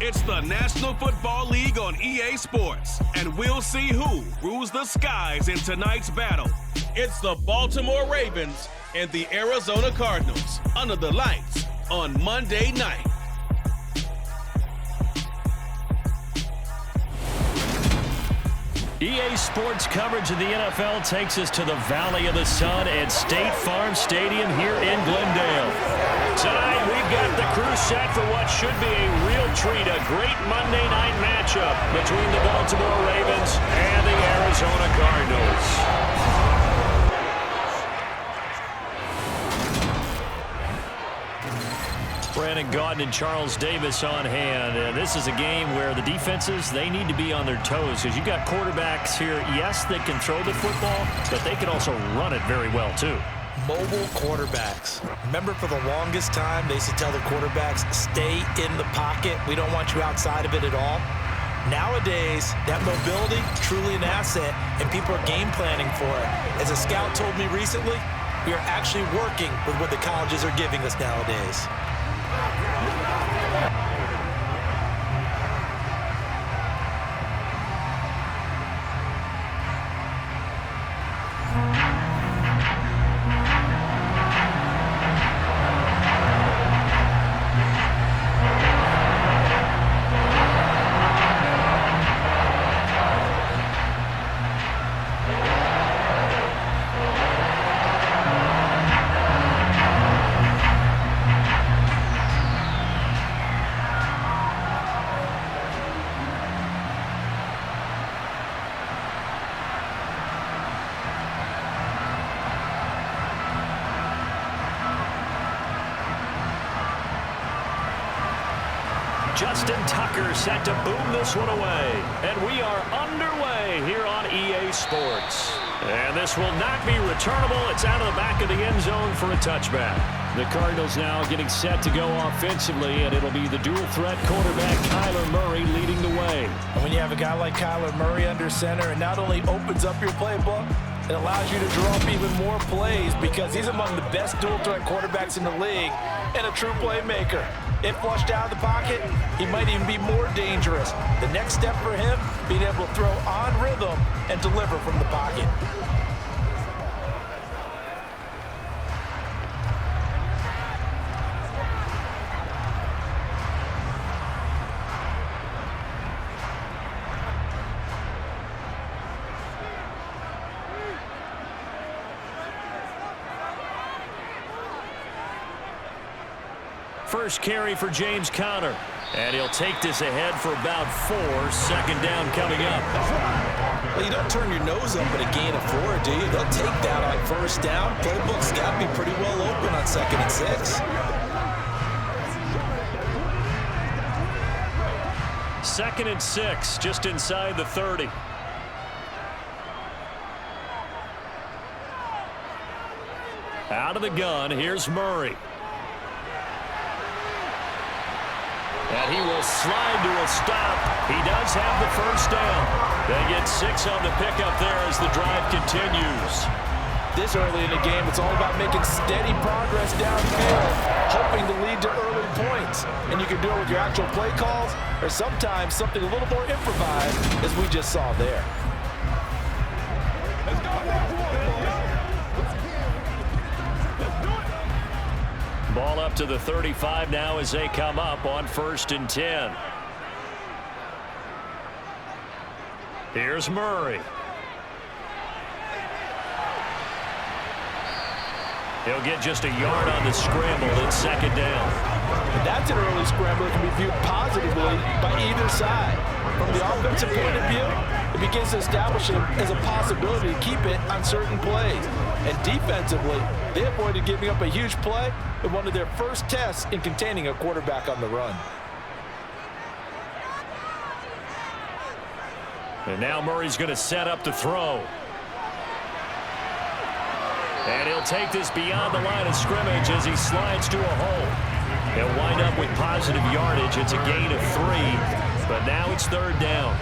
It's the National Football League on EA Sports, and we'll see who rules the skies in tonight's battle. It's the Baltimore Ravens and the Arizona Cardinals under the lights on Monday night. EA Sports coverage of the NFL takes us to the Valley of the Sun at State Farm Stadium here in Glendale. Tonight, we've got the crew set for what should be a real treat, a great Monday night matchup between the Baltimore Ravens and the Arizona Cardinals. Brandon Gaudin and Charles Davis on hand. This is a game where the defenses, they need to be on their toes because you've got quarterbacks here, yes, they can throw the football, but they can also run it very well, too. Mobile quarterbacks. Remember, for the longest time, they used to tell their quarterbacks, stay in the pocket. We don't want you outside of it at all. Nowadays, that mobility, truly an asset, and people are game planning for it. As a scout told me recently, we are actually working with what the colleges are giving us nowadays. Justin Tucker set to boom this one away. And we are underway here on EA Sports. And this will not be returnable. It's out of the back of the end zone for a touchback. The Cardinals now getting set to go offensively, and it'll be the dual-threat quarterback Kyler Murray leading the way. And when you have a guy like Kyler Murray under center, it not only opens up your playbook, it allows you to draw up even more plays because he's among the best dual-threat quarterbacks in the league and a true playmaker. If flushed out of the pocket, he might even be more dangerous. The next step for him, being able to throw on rhythm and deliver from the pocket. First carry for James Conner. And he'll take this ahead for about 4. Second down coming up. Well, you don't turn your nose up at a gain of 4, do you? They'll take that on first down. Playbook's got to be pretty well open on 2nd and 6. 2nd and 6, just inside the 30. Out of the gun, here's Murray. And he will slide to a stop. He does have the first down. They get 6 on the pickup there as the drive continues. This early in the game, it's all about making steady progress downfield, hoping to lead to early points. And you can do it with your actual play calls or sometimes something a little more improvised, as we just saw there. Ball up to the 35 now as they come up on 1st and 10. Here's Murray. He'll get just a yard on the scramble at 2nd down. And that's an early scramble that can be viewed positively by either side. From the offensive point of view, it begins to establish him as a possibility to keep it on certain plays. And defensively, they avoided giving up a huge play in one of their first tests in containing a quarterback on the run. And now Murray's going to set up the throw. And he'll take this beyond the line of scrimmage as he slides to a hole. He'll wind up with positive yardage. It's a gain of 3, but now it's 3rd down.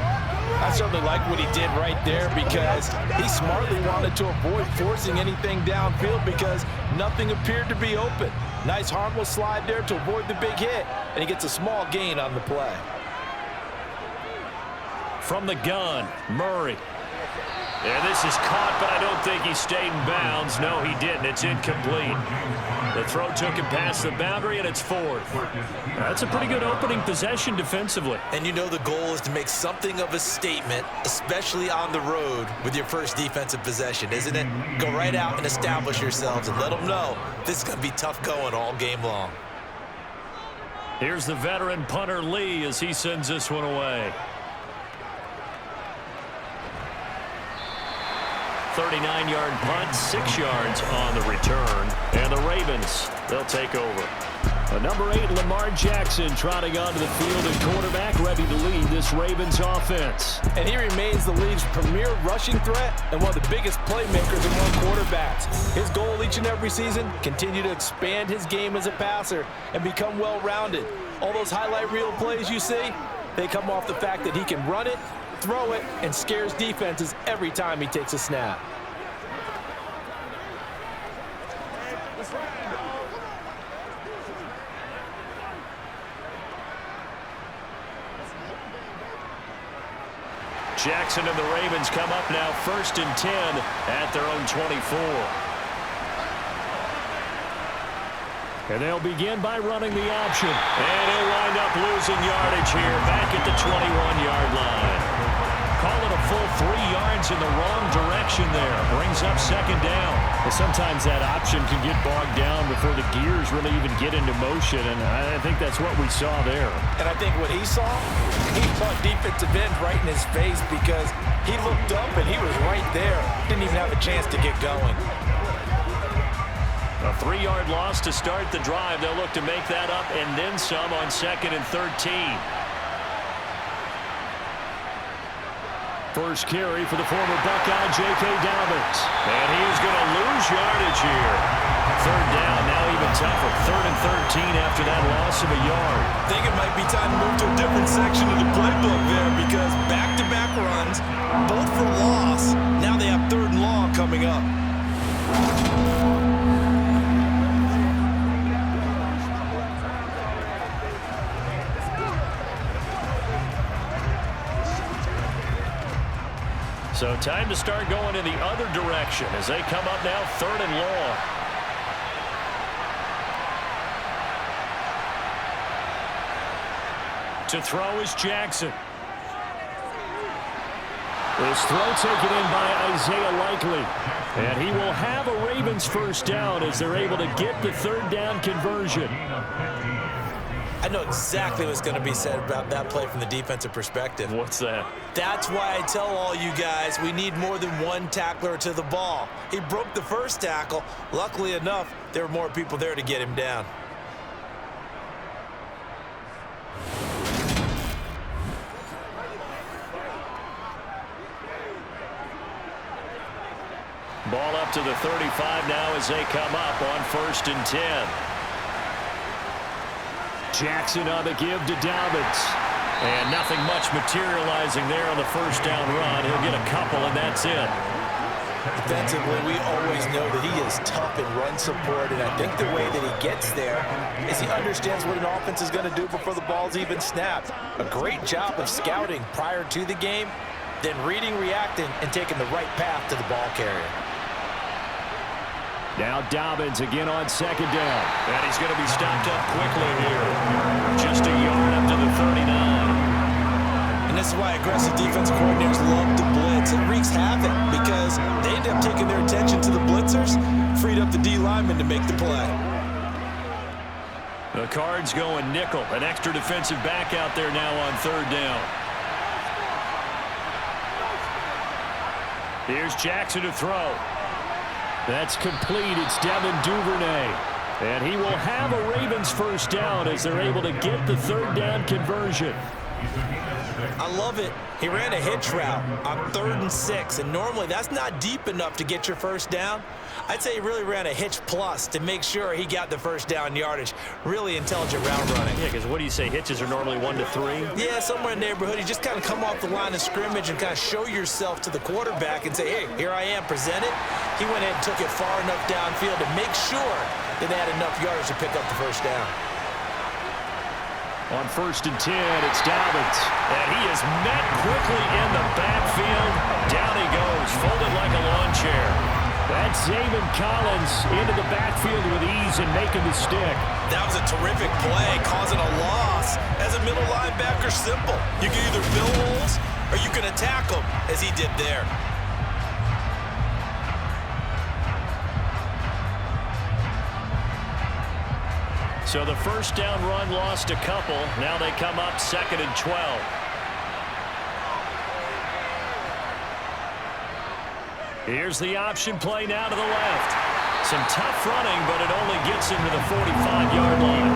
I certainly like what he did right there because he smartly wanted to avoid forcing anything downfield because nothing appeared to be open. Nice harmless slide there to avoid the big hit, and he gets a small gain on the play. from the gun. Murray. And this is caught, but I don't think he stayed in bounds. No, he didn't. It's incomplete. The throw took him past the boundary, and it's fourth. That's a pretty good opening possession defensively. And you know the goal is to make something of a statement, especially on the road with your first defensive possession, isn't it? Go right out and establish yourselves and let them know this is going to be tough going all game long. Here's the veteran punter Lee as he sends this one away. 39-yard punt, 6 yards on the return. And the Ravens, they'll take over. Number 8, Lamar Jackson, trotting onto the field at quarterback, ready to lead this Ravens offense. And he remains the league's premier rushing threat and one of the biggest playmakers among quarterbacks. His goal each and every season, continue to expand his game as a passer and become well-rounded. All those highlight reel plays you see, they come off the fact that he can run it, throw it, and scares defenses every time he takes a snap. Jackson and the Ravens come up now 1st and 10 at their own 24. And they'll begin by running the option. And he'll wind up losing yardage here back at the 21-yard line. Call it a full 3 yards in the wrong direction there. Brings up 2nd down. Well, sometimes that option can get bogged down before the gears really even get into motion, and I think that's what we saw there. And I think what he saw defensive end right in his face because he looked up and he was right there. Didn't even have a chance to get going. A 3-yard loss to start the drive. They'll look to make that up and then some on 2nd and 13. First carry for the former Buckeye, J.K. Dobbins. And he is going to lose yardage here. 3rd down, now even tougher. 3rd and 13 after that loss of a yard. I think it might be time to move to a different section of the playbook there because back-to-back runs, both for loss. Now they have 3rd and long coming up. So time to start going in the other direction as they come up now 3rd and long. To throw is Jackson. This throw taken in by Isaiah Likely. And he will have a Ravens first down as they're able to get the 3rd down conversion. I know exactly what's going to be said about that play from the defensive perspective. What's that? That's why I tell all you guys we need more than one tackler to the ball. He broke the first tackle. Luckily enough, there were more people there to get him down. Ball up to the 35 now as they come up on 1st and 10. Jackson on the give to Dobbins. And nothing much materializing there on the first down run. He'll get a couple, and that's it. Defensively, we always know that he is tough in run support, and I think the way that he gets there is he understands what an offense is going to do before the ball's even snapped. A great job of scouting prior to the game, then reading, reacting, and taking the right path to the ball carrier. Now Dobbins again on 2nd down. And he's going to be stopped up quickly here. Just a yard up to the 39. And this is why aggressive defense coordinators love to blitz. It wreaks havoc because they end up taking their attention to the blitzers, freed up the D lineman to make the play. The Cards going nickel. An extra defensive back out there now on 3rd down. Here's Jackson to throw. That's complete. It's Devin Duvernay. And he will have a Ravens first down as they're able to get the 3rd down conversion. I love it. He ran a hitch route on 3rd and 6, and normally that's not deep enough to get your first down. I'd say he really ran a hitch plus to make sure he got the first down yardage. Really intelligent route running. Yeah, because what do you say? Hitches are normally 1 to 3? Yeah, somewhere in the neighborhood. You just kind of come off the line of scrimmage and kind of show yourself to the quarterback and say, hey, here I am, present it. He went ahead and took it far enough downfield to make sure that they had enough yards to pick up the first down. On 1st and 10, it's Dobbins. And he is met quickly in the backfield. Down he goes, folded like a lawn chair. That's Zaven Collins into the backfield with ease and making the stick. That was a terrific play, causing a loss. As a middle linebacker, simple. You can either fill holes or you can attack them, as he did there. So the first down run lost a couple. Now they come up 2nd and 12. Here's the option play now to the left. Some tough running, but it only gets him to the 45-yard line.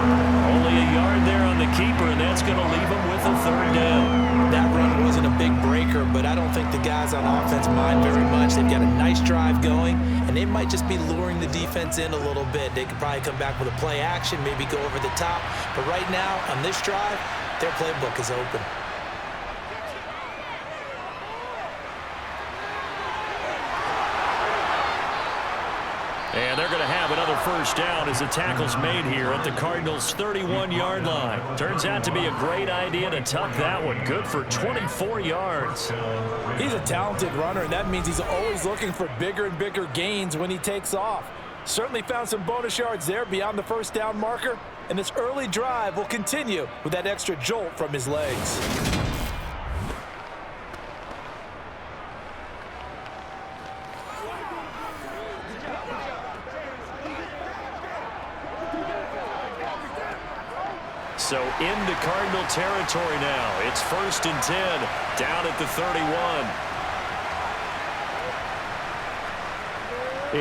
Only a yard there on the keeper, and that's going to leave him with a 3rd down. That run wasn't a big breaker, but I don't think the guys on offense mind very much. They've got a nice drive going, and they might just be luring the defense in a little bit. They could probably come back with a play action, maybe go over the top. But right now, on this drive, their playbook is open. And they're going to have another 1st down as the tackle's made here at the Cardinals' 31-yard line. Turns out to be a great idea to tuck that one. Good for 24 yards. He's a talented runner, and that means he's always looking for bigger and bigger gains when he takes off. Certainly found some bonus yards there beyond the 1st down marker, and this early drive will continue with that extra jolt from his legs. So into Cardinal territory now. It's 1st and 10, down at the 31.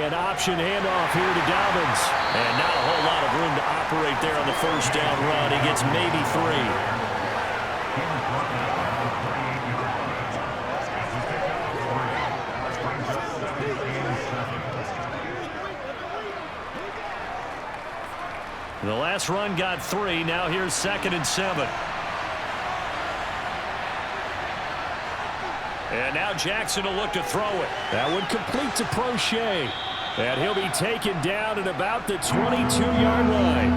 An option handoff here to Dobbins. And not a whole lot of room to operate there on the 1st down run. He gets maybe 3. The last run got 3. Now here's 2nd and 7. And now Jackson will look to throw it. That one complete to Prochet. And he'll be taken down at about the 22-yard line.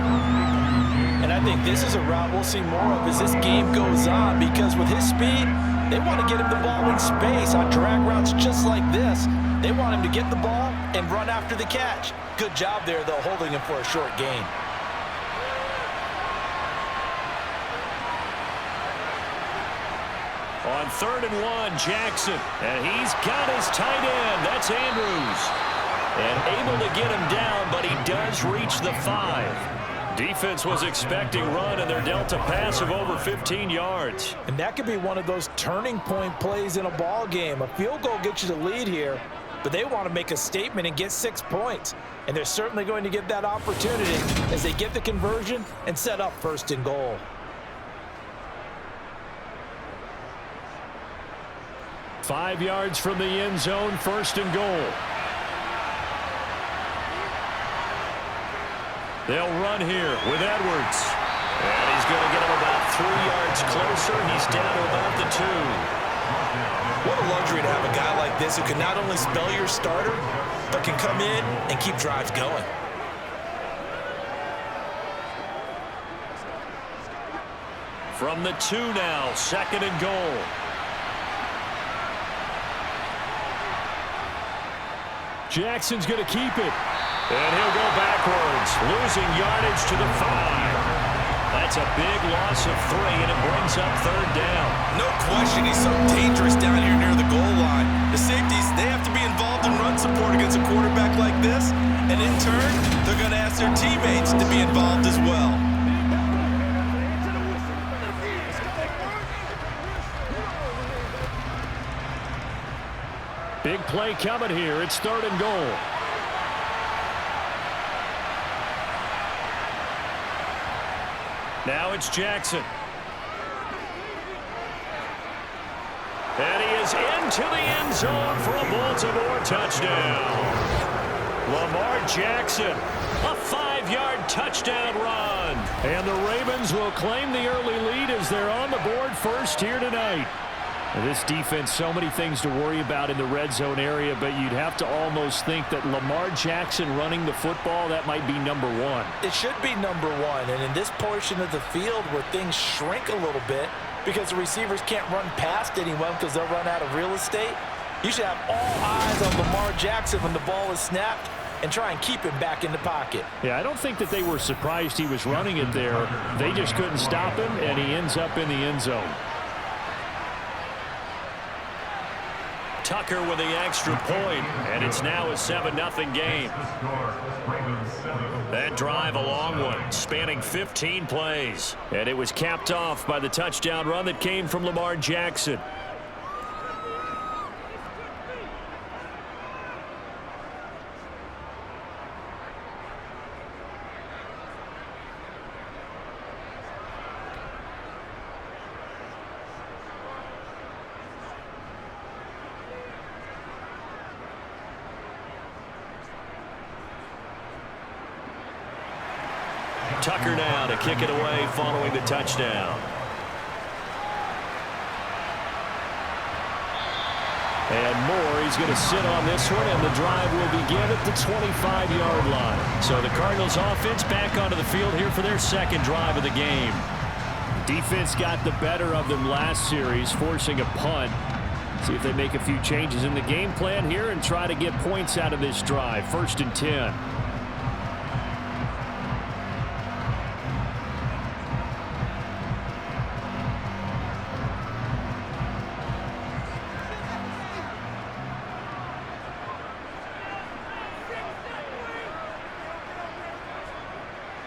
And I think this is a route we'll see more of as this game goes on, because with his speed, they want to get him the ball in space on drag routes just like this. They want him to get the ball and run after the catch. Good job there, though, holding him for a short gain. On 3rd and 1, Jackson. And he's got his tight end. That's Andrews. And able to get him down, but he does reach the 5. Defense was expecting run, and they're dealt a pass of over 15 yards. And that could be one of those turning point plays in a ball game. A field goal gets you the lead here, but they want to make a statement and get 6 points. And they're certainly going to get that opportunity as they get the conversion and set up 1st and goal. Five yards from the end zone, 1st and goal. They'll run here with Edwards. And he's going to get him about 3 yards closer. He's down to about the 2. What a luxury to have a guy like this who can not only spell your starter, but can come in and keep drives going. From the 2 now, 2nd and goal. Jackson's going to keep it. And he'll go backwards, losing yardage to the 5. That's a big loss of 3, and it brings up 3rd down. No question, he's so dangerous down here near the goal line. The safeties, they have to be involved in run support against a quarterback like this. And in turn, they're going to ask their teammates to be involved as well. Big play coming here. It's 3rd and goal. Now it's Jackson. And he is into the end zone for a Baltimore touchdown. Lamar Jackson, a 5-yard touchdown run. And the Ravens will claim the early lead as they're on the board first here tonight. And this defense, so many things to worry about in the red zone area, but you'd have to almost think that Lamar Jackson running the football, that might be number one. It should be number one, and in this portion of the field where things shrink a little bit because the receivers can't run past anyone because they'll run out of real estate, you should have all eyes on Lamar Jackson when the ball is snapped and try and keep him back in the pocket. Yeah, I don't think that they were surprised he was running it there. They just couldn't stop him, and he ends up in the end zone. Tucker with the extra point, and it's now a 7-0 game. That drive, a long one, spanning 15 plays. And it was capped off by the touchdown run that came from Lamar Jackson. Tucker now to kick it away following the touchdown. And Moore, he's going to sit on this one, and the drive will begin at the 25-yard line. So the Cardinals offense back onto the field here for their second drive of the game. Defense got the better of them last series, forcing a punt. See if they make a few changes in the game plan here and try to get points out of this drive. 1st and 10.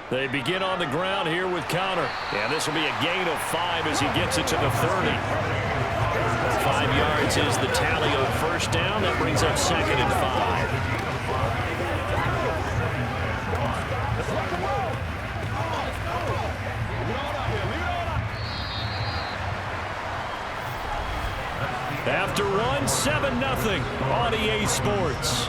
They begin on the ground here with Conner. And this will be a gain of 5 as he gets it to the 30. 5 yards is the tally on first down. That brings up 2nd and 5. After run, 7-0 on EA Sports.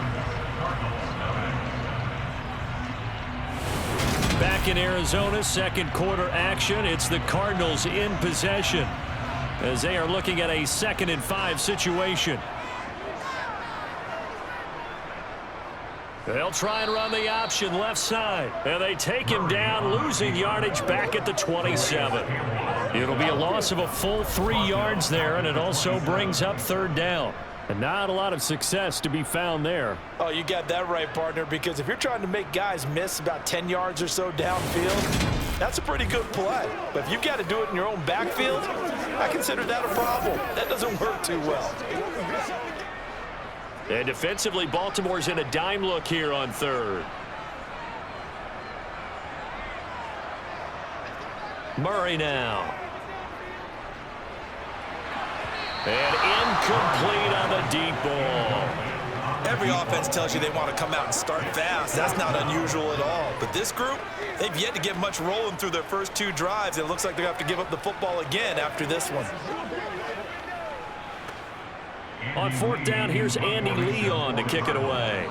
Back in Arizona, second quarter action. It's the Cardinals in possession as they are looking at a 2nd and 5 situation. They'll try and run the option left side. And they take him down, losing yardage back at the 27. It'll be a loss of a full 3 yards there, and it also brings up 3rd down. And not a lot of success to be found there. Oh, you got that right, partner, because if you're trying to make guys miss about 10 yards or so downfield, that's a pretty good play. But if you've got to do it in your own backfield, I consider that a problem. That doesn't work too well. And defensively, Baltimore's in a dime look here on 3rd. Murray now. And incomplete on the deep ball. Every offense tells you they want to come out and start fast. That's not unusual at all. But this group, they've yet to get much rolling through their first 2 drives. It looks like they're going to have to give up the football again after this one. On 4th down, here's Andy Leon to kick it away.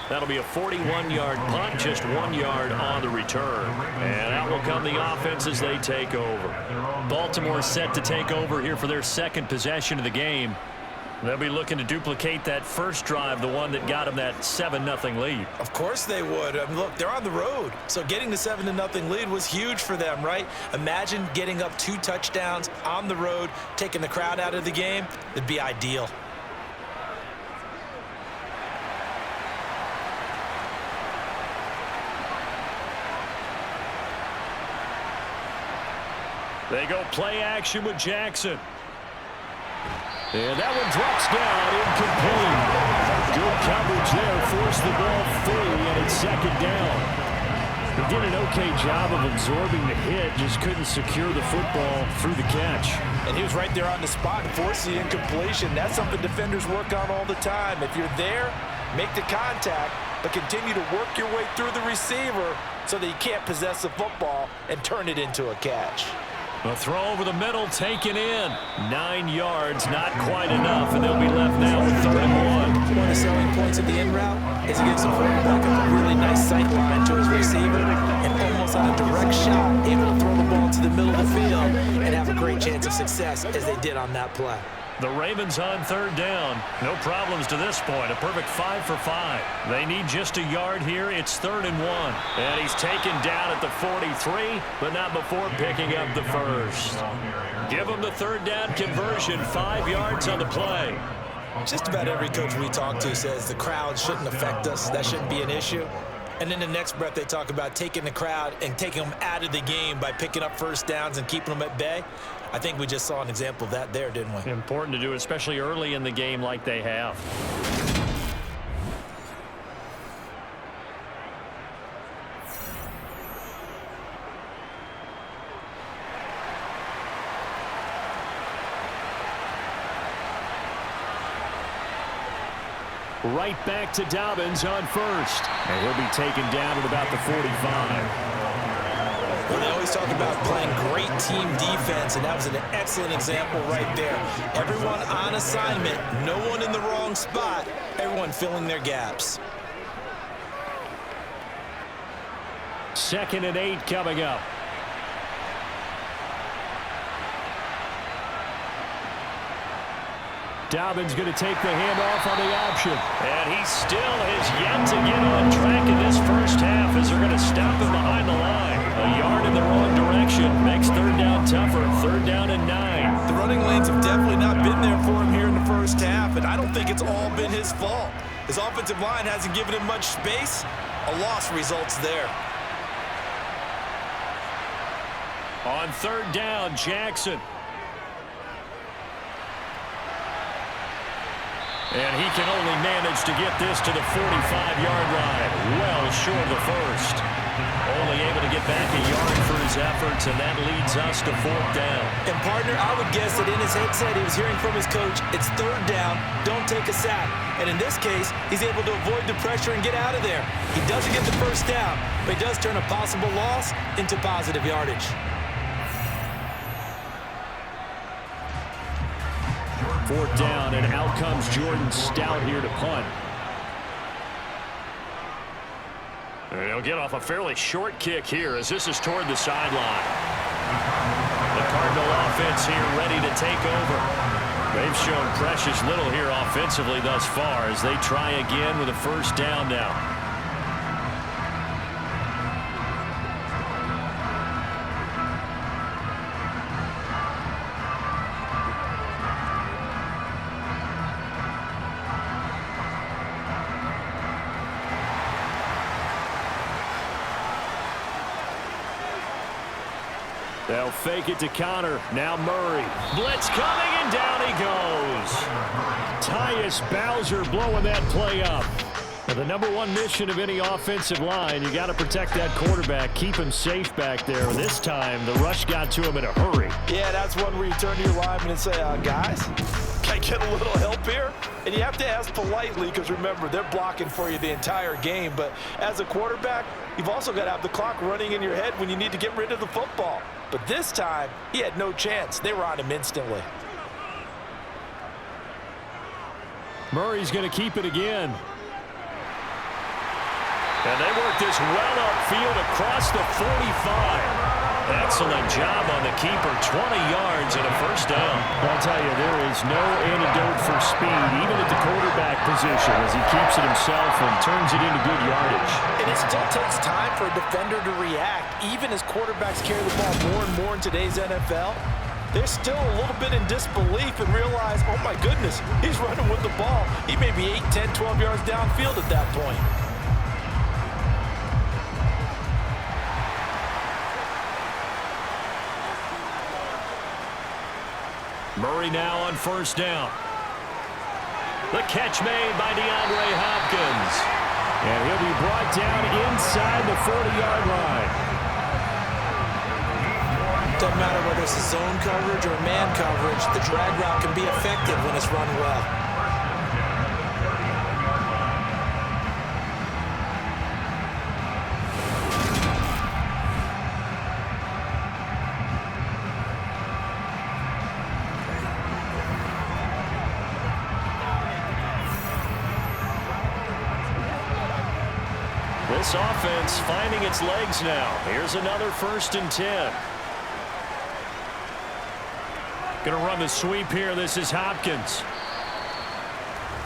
That'll be a 41-yard punt, just 1 yard on the return. And out will come the offense as they take over. Baltimore set to take over here for their 2nd possession of the game. They'll be looking to duplicate that first drive, the one that got them that 7-0 lead. Of course they would. I mean, look, they're on the road. So getting the 7-0 lead was huge for them, right? Imagine getting up 2 touchdowns on the road, taking the crowd out of the game. It'd be ideal. They go play action with Jackson. And that one drops down, incomplete. Good coverage there, forced the ball free, and it's 2nd down. He did an okay job of absorbing the hit, just couldn't secure the football through the catch. And he was right there on the spot and forced the incompletion. That's something defenders work on all the time. If you're there, make the contact, but continue to work your way through the receiver so that you can't possess the football and turn it into a catch. A throw over the middle, taken in. 9 yards, not quite enough, and they'll be left now with 3rd and 1. One of the selling points of the in route is he gives the quarterback a really nice sight line to his receiver and almost on a direct shot, able to throw the ball to the middle of the field and have a great chance of success as they did on that play. The Ravens on 3rd down. No problems to this point. A perfect 5 for 5. They need just a yard here. It's 3rd and 1. And he's taken down at the 43, but not before picking up the first. Give him the 3rd down conversion. 5 yards on the play. Just about every coach we talk to says the crowd shouldn't affect us. That shouldn't be an issue. And in the next breath, they talk about taking the crowd and taking them out of the game by picking up first downs and keeping them at bay. I think we just saw an example of that there, didn't we? Important to do, especially early in the game like they have. Right back to Dobbins on 1st. And he'll be taken down at about the 45. Well, they always talk about playing great team defense, and that was an excellent example right there. Everyone on assignment, no one in the wrong spot, everyone filling their gaps. 2nd and 8 coming up. Dobbins going to take the handoff on the option. And he still has yet to get on track in this first half as they're going to stop him behind the line. A yard in the wrong direction makes 3rd down tougher. 3rd down and 9. The running lanes have definitely not been there for him here in the first half, and I don't think it's all been his fault. His offensive line hasn't given him much space. A loss results there. On 3rd down, Jackson. And he can only manage to get this to the 45-yard line. Well short of the first. Only able to get back a yard for his efforts, and that leads us to 4th down. And, partner, I would guess that in his headset he was hearing from his coach, it's 3rd down, don't take a sack. And in this case, he's able to avoid the pressure and get out of there. He doesn't get the first down, but he does turn a possible loss into positive yardage. 4th down, and out comes Jordan Stout here to punt. And he'll get off a fairly short kick here as this is toward the sideline. The Cardinal offense here ready to take over. They've shown precious little here offensively thus far as they try again with a first down now. They'll fake it to Connor. Now Murray. Blitz coming, and down he goes. Tyus Bowser blowing that play up. Now, the #1 mission of any offensive line, you got to protect that quarterback, keep him safe back there. This time, the rush got to him in a hurry. Yeah, that's one where you turn to your lineman and say, guys, can I get a little help here? And you have to ask politely because, remember, they're blocking for you the entire game. But as a quarterback, you've also got to have the clock running in your head when you need to get rid of the football. But this time, he had no chance. They were on him instantly. Murray's going to keep it again. And they work this well upfield across the 45. Excellent job on the keeper. 20 yards and a first down. I'll tell you, there is no antidote for speed, even at the quarterback position, as he keeps it himself and turns it into good yardage. And it still takes time for a defender to react. Even as quarterbacks carry the ball more and more in today's NFL, they're still a little bit in disbelief and realize, oh my goodness, he's running with the ball. He may be 8, 10, 12 yards downfield at that point. Murray now on first down. The catch made by DeAndre Hopkins. And he'll be brought down inside the 40-yard line. Doesn't matter whether it's a zone coverage or man coverage, the drag route can be effective when it's run well. This offense finding its legs now. Here's another 1st and 10. Going to run the sweep here. This is Hopkins.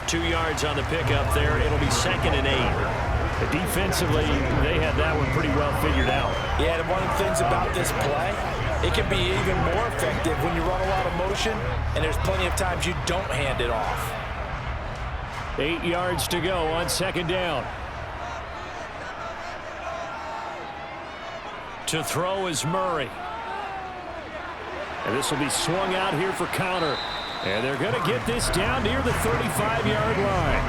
2 yards on the pickup there. It'll be 2nd and 8. Defensively, they had that one pretty well figured out. Yeah, and one of the things about this play, it can be even more effective when you run a lot of motion, and there's plenty of times you don't hand it off. 8 yards to go on 2nd down. To throw is Murray. And this will be swung out here for counter. And they're going to get this down near the 35-yard line.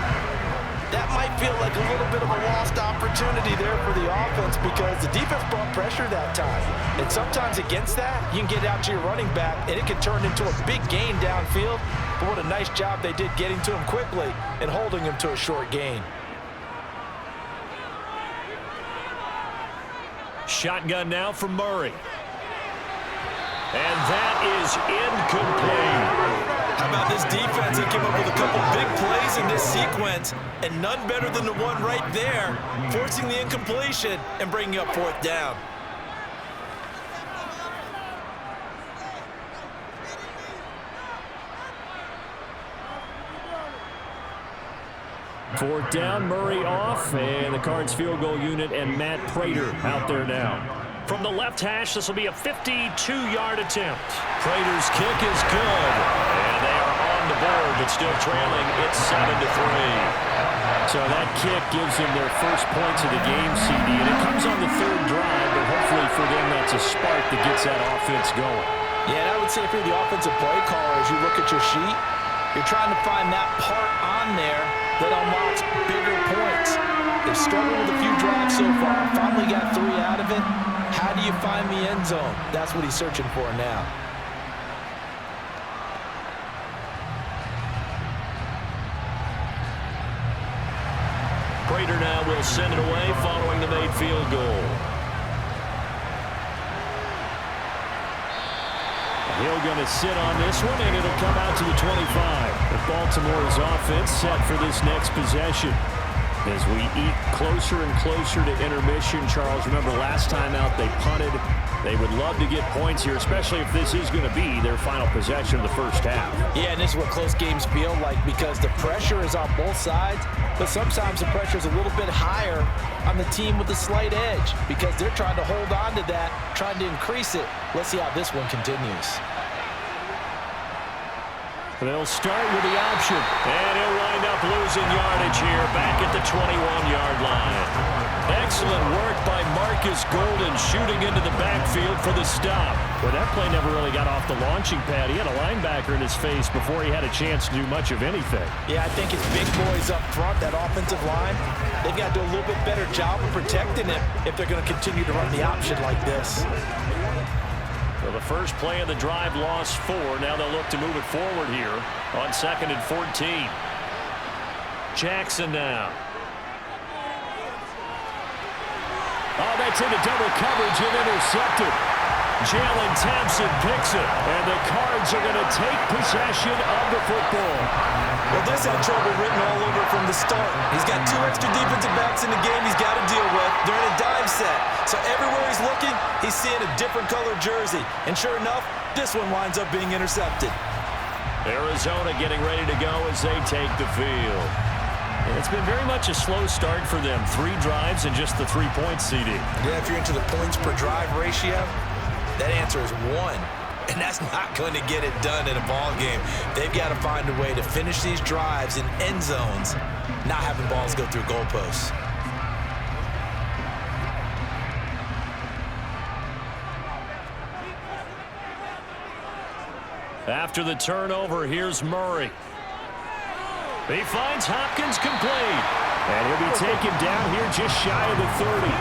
That might feel like a little bit of a lost opportunity there for the offense because the defense brought pressure that time. And sometimes against that, you can get out to your running back, and it can turn into a big gain downfield. But what a nice job they did getting to him quickly and holding him to a short gain. Shotgun now from Murray. And that is incomplete. How about this defense? They came up with a couple big plays in this sequence, and none better than the one right there, forcing the incompletion and bringing up 4th down. Fourth down, Murray off, and the Cards field goal unit and Matt Prater out there now. From the left hash, this will be a 52-yard attempt. Prater's kick is good. And they are on the board, but still trailing. It's 7-3. So that kick gives them their first points of the game, CD, and it comes on the 3rd drive, but hopefully for them that's a spark that gets that offense going. Yeah, and I would say if you're the offensive play caller, as you look at your sheet, you're trying to find that part on there that unlocks bigger points. They've struggled with a few drives so far, finally got 3 out of it. How do you find the end zone? That's what he's searching for now. Prater now will send it away following the made field goal. Hill going to sit on this one, and it'll come out to the 25. The Baltimore's offense set for this next possession. As we eat closer and closer to intermission, Charles, remember last time out they punted. They would love to get points here, especially if this is going to be their final possession of the first half. Yeah, and this is what close games feel like because the pressure is on both sides, but sometimes the pressure is a little bit higher on the team with the slight edge because they're trying to hold on to that, trying to increase it. Let's see how this one continues. They'll start with the option. And he'll wind up losing yardage here back at the 21-yard line. Excellent work by Marcus Golden shooting into the backfield for the stop. Well, that play never really got off the launching pad. He had a linebacker in his face before he had a chance to do much of anything. Yeah, I think his big boys up front, that offensive line, they've got to do a little bit better job of protecting him if they're going to continue to run the option like this. So the first play of the drive lost 4. Now they'll look to move it forward here on 2nd and 14. Jackson now. Oh, that's into double coverage and intercepted. Jalen Thompson picks it, and the Cards are going to take possession of the football. Well, this had trouble written all over from the start. He's got 2 extra defensive backs in the game he's got to deal with. They're in a dime set. So everywhere he's looking, he's seeing a different colored jersey. And sure enough, this one winds up being intercepted. Arizona getting ready to go as they take the field. And it's been very much a slow start for them. 3 drives and just the 3 points, CD. Yeah, if you're into the points per drive ratio, that answer is 1. And that's not going to get it done in a ball game. They've got to find a way to finish these drives in end zones, not having balls go through goalposts. After the turnover, here's Murray. He finds Hopkins complete. And he'll be taken down here just shy of the 30.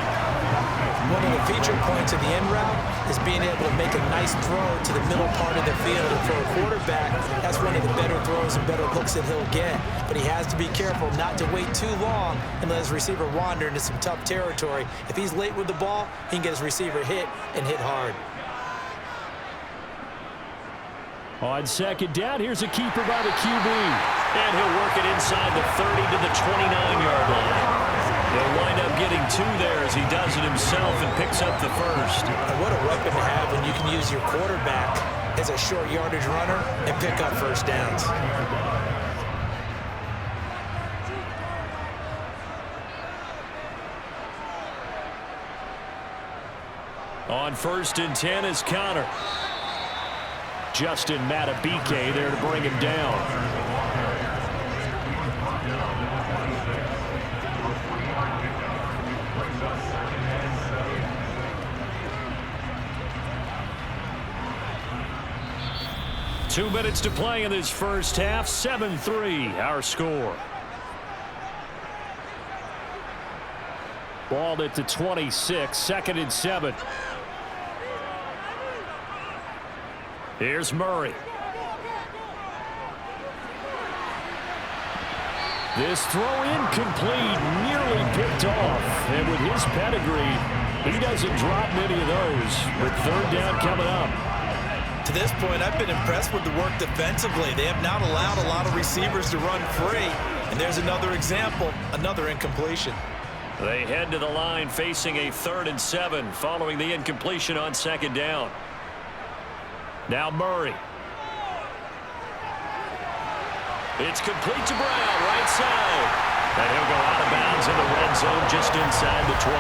One of the feature points of the end route is being able to make a nice throw to the middle part of the field. And for a quarterback, that's one of the better throws and better looks that he'll get. But he has to be careful not to wait too long and let his receiver wander into some tough territory. If he's late with the ball, he can get his receiver hit and hit hard. On 2nd down, here's a keeper by the QB. And he'll work it inside the 30 to the 29-yard line. They'll wind up getting two there as he does it himself and picks up the first. And what a weapon to have when you can use your quarterback as a short yardage runner and pick up first downs. On 1st and 10 is Connor. Justin Matabike there to bring him down. Two minutes to play in this first half. 7-3 our score. Ball at the 26, 2nd and 7. Here's Murray. This throw incomplete, nearly picked off. And with his pedigree, he doesn't drop many of those. With 3rd down coming up. To this point, I've been impressed with the work defensively. They have not allowed a lot of receivers to run free. And there's another example, another incompletion. They head to the line facing a 3rd and 7 following the incompletion on 2nd down. Now Murray. It's complete to Brown, right side. And he'll go out of bounds in the red zone just inside the 20.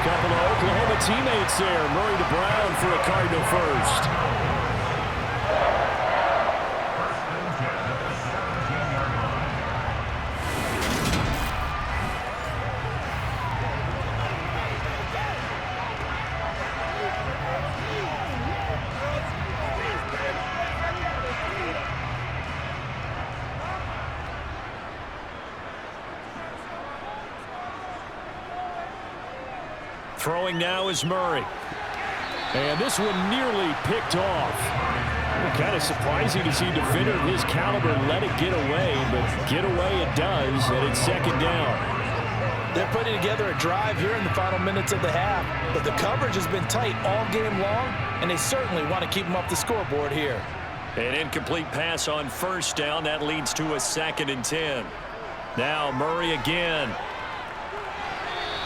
Couple of Oklahoma teammates there. Murray to Brown for a Cardinal first. Throwing now is Murray. And this one nearly picked off. Kind of surprising to see a defender of his caliber let it get away, but get away it does, and it's 2nd down. They're putting together a drive here in the final minutes of the half, but the coverage has been tight all game long, and they certainly want to keep them up the scoreboard here. An incomplete pass on 1st down. That leads to a 2nd and 10. Now Murray again.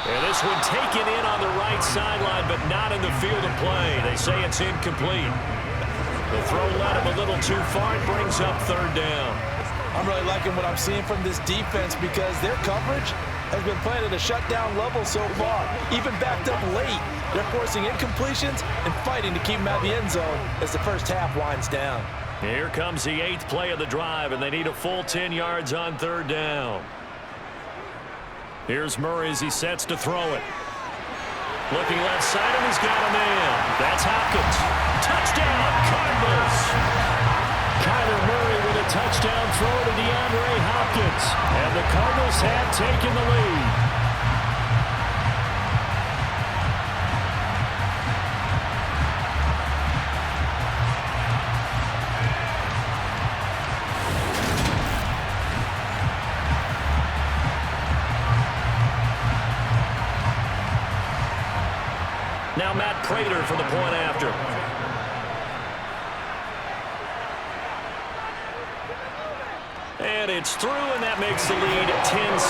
And this one taken in on the right sideline, but not in the field of play. They say it's incomplete. The throw led him a little too far. It brings up 3rd down. I'm really liking what I'm seeing from this defense because their coverage has been playing at a shutdown level so far. Even backed up late, they're forcing incompletions and fighting to keep them out of the end zone as the first half winds down. Here comes the 8th play of the drive, and they need a full 10 yards on 3rd down. Here's Murray as he sets to throw it. Looking left side, and he's got a man. That's Hopkins. Touchdown, Cardinals. Kyler Murray with a touchdown throw to DeAndre Hopkins. And the Cardinals have taken the lead. Now Matt Prater for the point after. And it's through, and that makes the lead 10-7.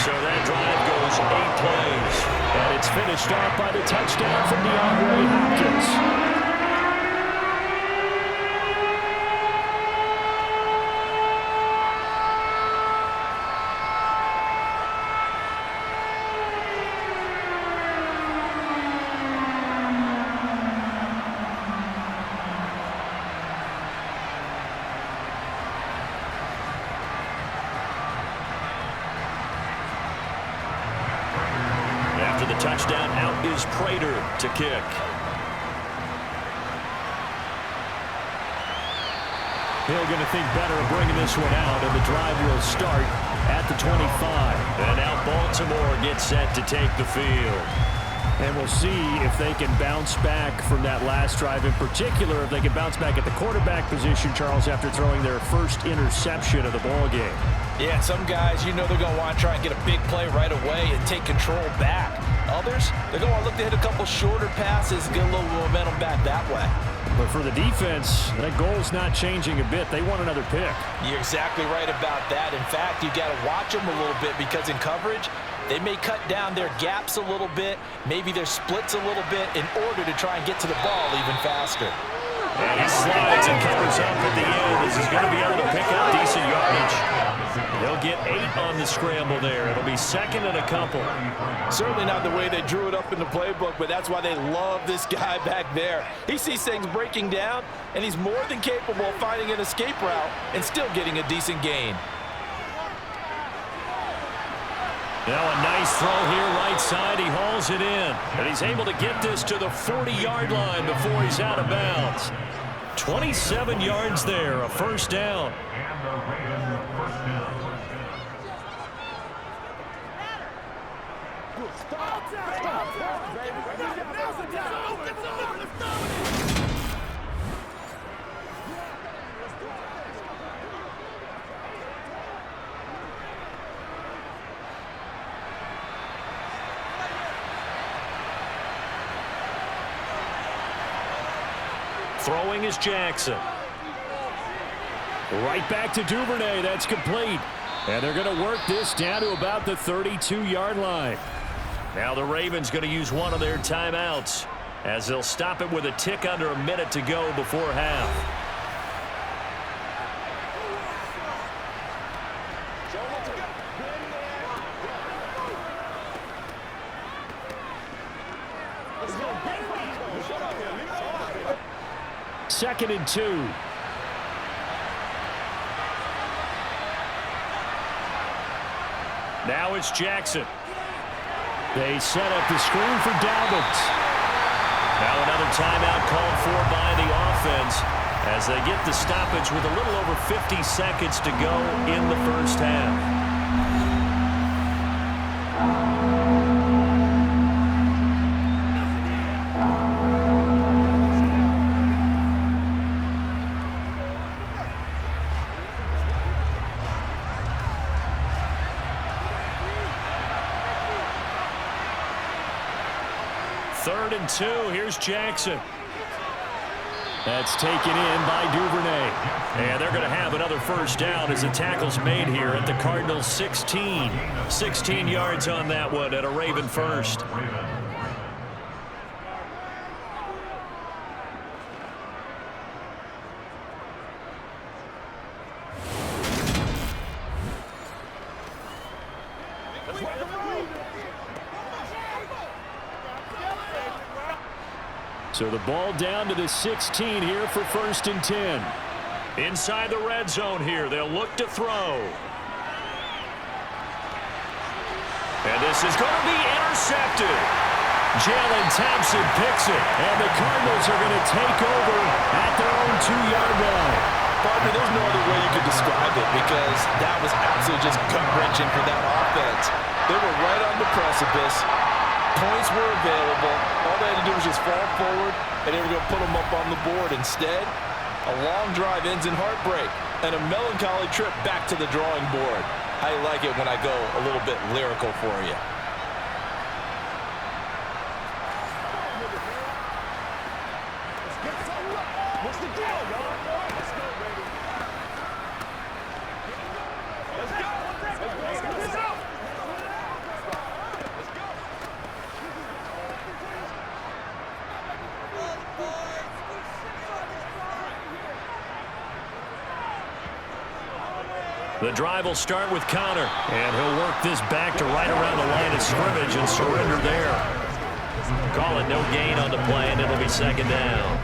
So that drive goes 8 plays. And it's finished off by the touchdown from DeAndre Hopkins. After the touchdown, out is Prater to kick. Hill going to think better of bringing this one out, and the drive will start at the 25. And now Baltimore gets set to take the field. And we'll see if they can bounce back from that last drive. In particular, if they can bounce back at the quarterback position, Charles, after throwing their first interception of the ball game. Yeah, some guys, you know they're going to want to try and get a big play right away and take control back. Others, they're going to look to hit a couple shorter passes and get a little momentum back that way. But for the defense, that goal's not changing a bit. They want another pick. You're exactly right about that. In fact, you got to watch them a little bit because in coverage, they may cut down their gaps a little bit, maybe their splits a little bit in order to try and get to the ball even faster. And he slides and covers up at the end. This is going to be able to pick up decent yardage. They'll get 8 on the scramble there. It'll be second and a couple. Certainly not the way they drew it up in the playbook, but that's why they love this guy back there. He sees things breaking down, and he's more than capable of finding an escape route and still getting a decent gain. Now a nice throw here right side. He hauls it in. And he's able to get this to the 40-yard line before he's out of bounds. 27 yards there, a first down. Throwing is Jackson. Right back to Duvernay. That's complete. And they're going to work this down to about the 32-yard line. Now the Ravens going to use one of their timeouts as they'll stop it with a tick under a minute to go before half. Second and 2. Now it's Jackson. They set up the screen for Dalvin. Now another timeout called for by the offense as they get the stoppage with a little over 50 seconds to go in the first half. Third and 2. Here's Jackson. That's taken in by Duvernay. And they're going to have another first down as the tackle's made here at the Cardinals 16. 16 yards on that one at a Raven first. So the ball down to the 16 here for first and 10. Inside the red zone here, they'll look to throw. And this is going to be intercepted. Jalen Thompson picks it, and the Cardinals are going to take over at their own 2-yard line. Partner, there's no other way you could describe it because that was absolutely just gut-wrenching for that offense. They were right on the precipice. Points were available. All they had to do was just fall forward, and they were going to put them up on the board. Instead, a long drive ends in heartbreak and a melancholy trip back to the drawing board. I like it when I go a little bit lyrical for you. What's the deal, y'all? Let's go, baby. Let's go. Let's go. The drive will start with Connor, and he'll work this back to right around the line of scrimmage and surrender there. Call it no gain on the play, and it'll be second down.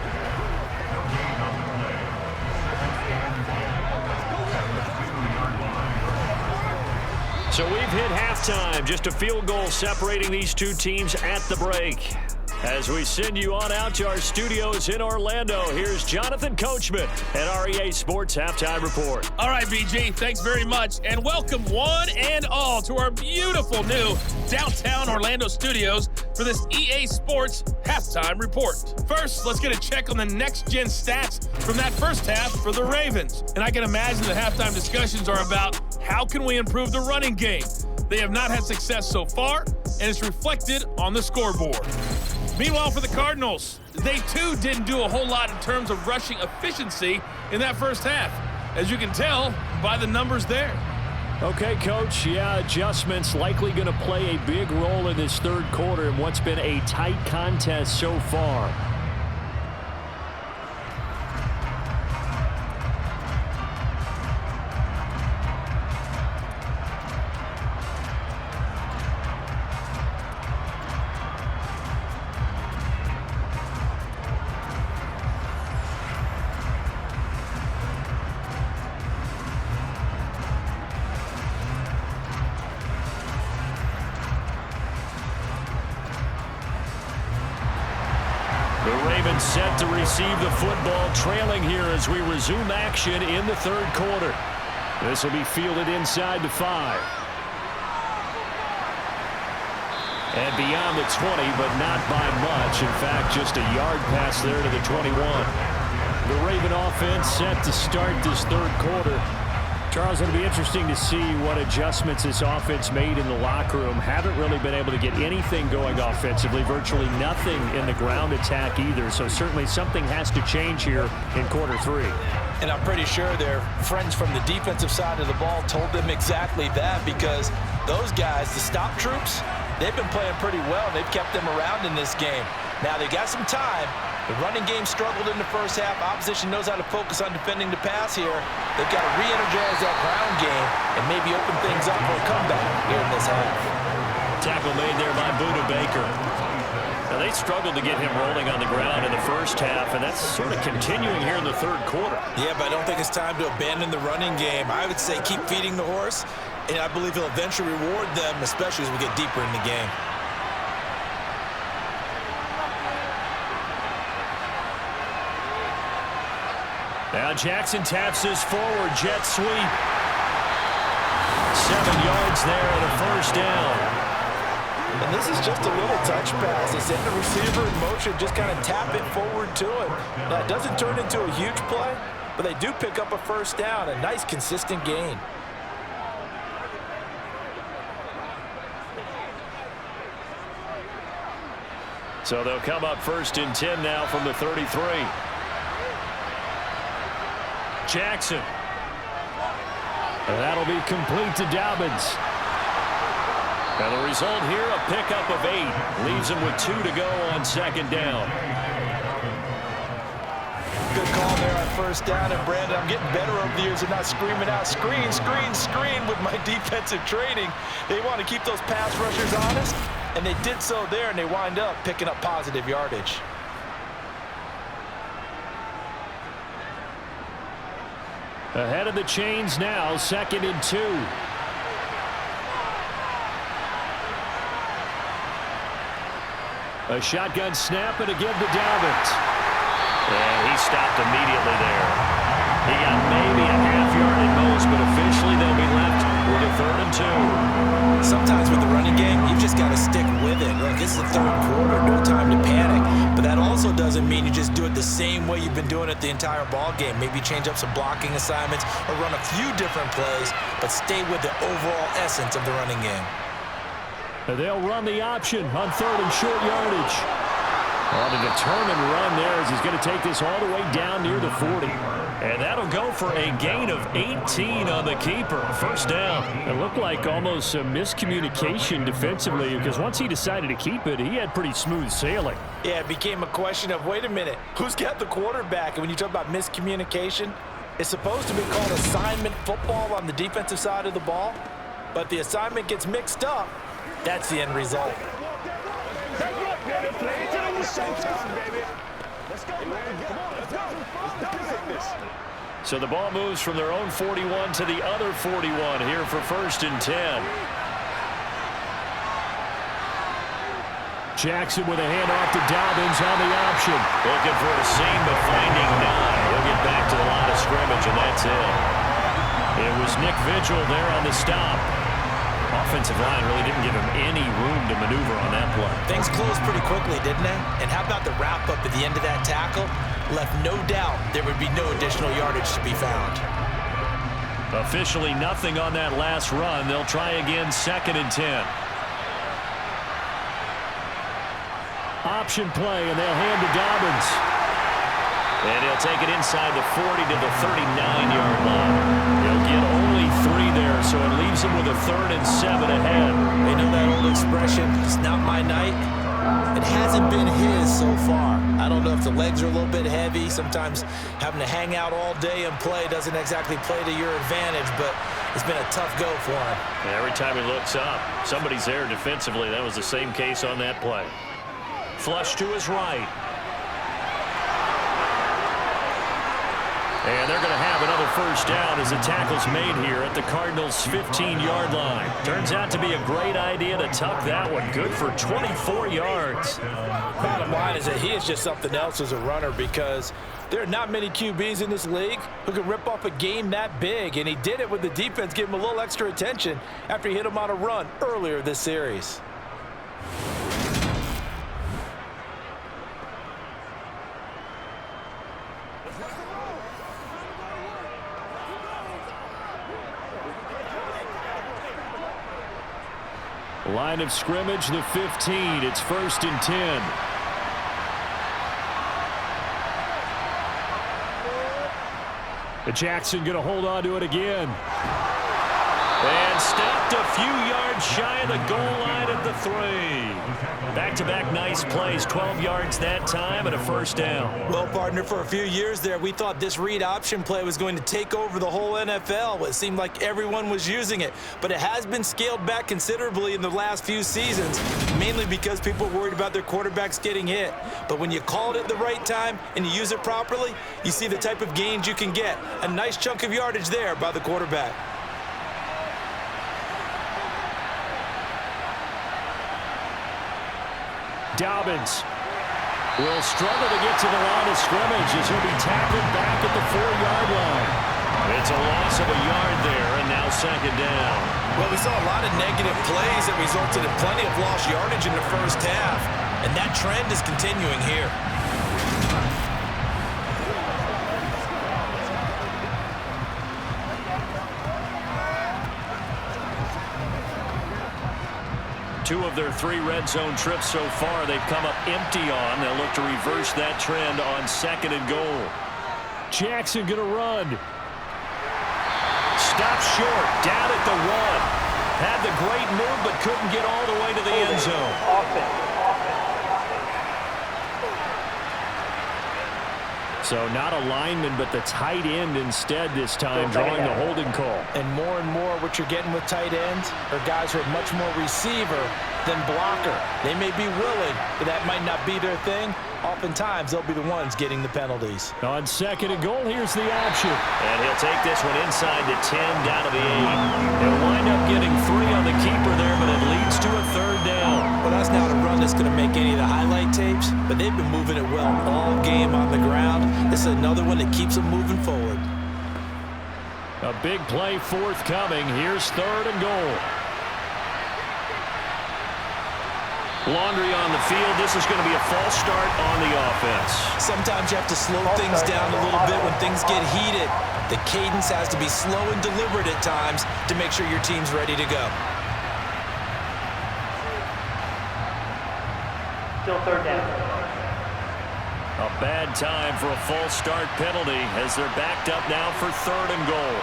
So we've hit halftime, just a field goal separating these two teams at the break. As we send you on out to our studios in Orlando, here's Jonathan Coachman at our EA Sports Halftime Report. All right, BG, thanks very much, and welcome one and all to our beautiful new downtown Orlando studios for this EA Sports Halftime Report. First, let's get a check on the next-gen stats from that first half for the Ravens. And I can imagine the halftime discussions are about how can we improve the running game. They have not had success so far, and it's reflected on the scoreboard. Meanwhile, for the Cardinals, they too didn't do a whole lot in terms of rushing efficiency in that first half, as you can tell by the numbers there. Okay, Coach, yeah, adjustments likely going to play a big role in this third quarter in what's been a tight contest so far. Set to receive the football, trailing here as we resume action in the third quarter. This will be fielded inside the 5. And beyond the 20, but not by much. In fact, just a yard pass there to the 21. The Raven offense set to start this third quarter. Charles, it'll be interesting to see what adjustments this offense made in the locker room. Haven't really been able to get anything going offensively, virtually nothing in the ground attack either. So certainly something has to change here in quarter 3. And I'm pretty sure their friends from the defensive side of the ball told them exactly that, because those guys, the stop troops, they've been playing pretty well. They've kept them around in this game. Now they got some time. The running game struggled in the first half. Opposition knows how to focus on defending the pass here. They've got to re-energize that ground game and maybe open things up for a comeback here in this half. Tackle made there by Buda Baker. Now they struggled to get him rolling on the ground in the first half, and that's sort of continuing here in the third quarter. Yeah, but I don't think it's time to abandon the running game. I would say keep feeding the horse, and I believe he'll eventually reward them, especially as we get deeper in the game. Now Jackson taps this forward, jet sweep. 7 yards there and a first down. And this is just a little touch pass. They send the receiver in motion, just kind of tap it forward to him. Now it doesn't turn into a huge play, but they do pick up a first down, a nice consistent gain. So they'll come up 1st and 10 now from the 33. Jackson. And that'll be complete to Dobbins. And the result here, a pickup of 8. Leaves him with 2 to go on 2nd down. Good call there on first down. And Brandon, I'm getting better over the years of not screaming out, screen, screen, screen with my defensive training. They want to keep those pass rushers honest, and they did so there, and they wind up picking up positive yardage. Ahead of the chains now, 2nd and 2. A shotgun snap and a give to Dobbins. And he stopped immediately there. He got maybe a half yard at most, but officially they'll be left with a 3rd and 2. Sometimes with the running game, you've just got to stick with it. Look, it's the third quarter, no time to panic. But that also doesn't mean you just do it the same way you've been doing it the entire ball game. Maybe change up some blocking assignments or run a few different plays, but stay with the overall essence of the running game. And they'll run the option on 3rd and short yardage. On a determined run there as he's going to take this all the way down near the 40. And that'll go for a gain of 18 on the keeper. First down. It looked like almost a miscommunication defensively, because once he decided to keep it, he had pretty smooth sailing. Yeah, it became a question of, wait a minute, who's got the quarterback? And when you talk about miscommunication, it's supposed to be called assignment football on the defensive side of the ball. But the assignment gets mixed up. That's the end result. So the ball moves from their own 41 to the other 41 here for 1st and 10. Jackson with a handoff to Dobbins on the option. Looking for a seam, but finding none. He'll get back to the line of scrimmage, and that's it. It was Nick Vigil there on the stop. Offensive line really didn't give him any room to maneuver on that play. Things closed pretty quickly, didn't they? And how about the wrap-up at the end of that tackle? Left no doubt there would be no additional yardage to be found. Officially nothing on that last run. They'll try again, 2nd and 10. Option play, and they'll hand to Dobbins. And he'll take it inside the 40 to the 39-yard line. He'll get only 3 there, so it leaves him with a 3rd and 7 ahead. You know that old expression, it's not my night? It hasn't been his so far. I don't know if the legs are a little bit heavy. Sometimes having to hang out all day and play doesn't exactly play to your advantage, but it's been a tough go for him. And every time he looks up, somebody's there defensively. That was the same case on that play. Flush to his right. And they're going to have another 1st down as the tackle's made here at the Cardinals' 15-yard line. Turns out to be a great idea to tuck that one. Good for 24 yards. Bottom line is that he is just something else as a runner, because there are not many QBs in this league who can rip off a game that big, and he did it with the defense giving him a little extra attention after he hit him on a run earlier this series. Line of scrimmage, the 15. It's 1st and 10. Jackson going to hold on to it again. And stopped a few yards shy of the goal line at the 3. Back-to-back nice plays, 12 yards that time and a 1st down. Well, partner, for a few years there, we thought this read option play was going to take over the whole NFL. It seemed like everyone was using it, but it has been scaled back considerably in the last few seasons, mainly because people are worried about their quarterbacks getting hit. But when you call it at the right time and you use it properly, you see the type of gains you can get. A nice chunk of yardage there by the quarterback. Dobbins will struggle to get to the line of scrimmage as he'll be tackled back at the 4-yard line. It's a loss of a yard there, and now 2nd down. Well, we saw a lot of negative plays that resulted in plenty of lost yardage in the 1st half, and that trend is continuing here. Two of their 3 red zone trips so far they've come up empty on. They'll look to reverse that trend on 2nd and goal. Jackson going to run. Stopped short, down at the 1. Had the great move, but couldn't get all the way to the end zone. So not a lineman, but the tight end instead this time, drawing the holding call. And more what you're getting with tight ends are guys who are much more receiver than blocker. They may be willing, but that might not be their thing. Oftentimes, they'll be the ones getting the penalties. On 2nd and goal, here's the option. And he'll take this one inside the 10, down to the 8. He'll wind up getting 3 on the keeper there, but it leads to a 3rd down. Well, that's not a run that's going to make any of the highlight tapes, but they've been moving it well all game on the ground. This is another one that keeps them moving forward. A big play forthcoming. Here's 3rd and goal. Laundry on the field. This is going to be a false start on the offense. Sometimes you have to slow things down a little bit when things get heated. The cadence has to be slow and deliberate at times to make sure your team's ready to go. Still 3rd down. A bad time for a false start penalty as they're backed up now for 3rd and goal.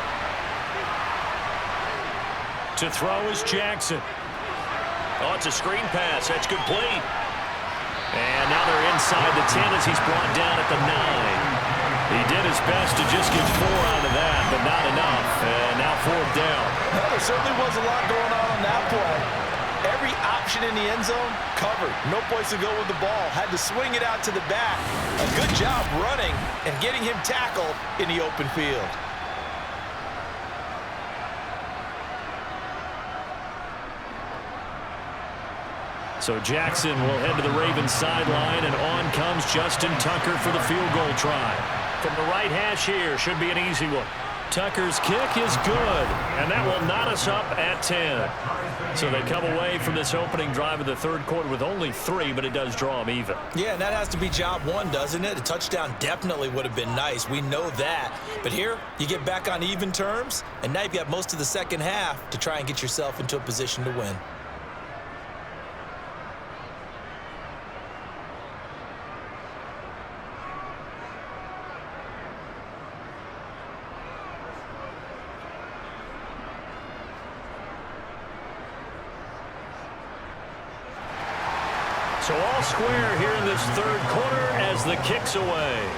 To throw is Jackson. Oh, it's a screen pass. That's complete. And now they're inside the 10 as he's brought down at the 9. He did his best to just get 4 out of that, but not enough. And now 4th down. Well, there certainly was a lot going on that play. Every option in the end zone covered. No place to go with the ball. Had to swing it out to the back. A good job running and getting him tackled in the open field. So Jackson will head to the Ravens sideline, and on comes Justin Tucker for the field goal try. From the right hash here, should be an easy one. Tucker's kick is good, and that will knot us up at 10. So they come away from this opening drive of the third quarter with only 3, but it does draw them even. Yeah, and that has to be job one, doesn't it? A touchdown definitely would have been nice. We know that. But here, you get back on even terms, and now you've got most of the second half to try and get yourself into a position to win. So all square here in this third quarter as the kick's away.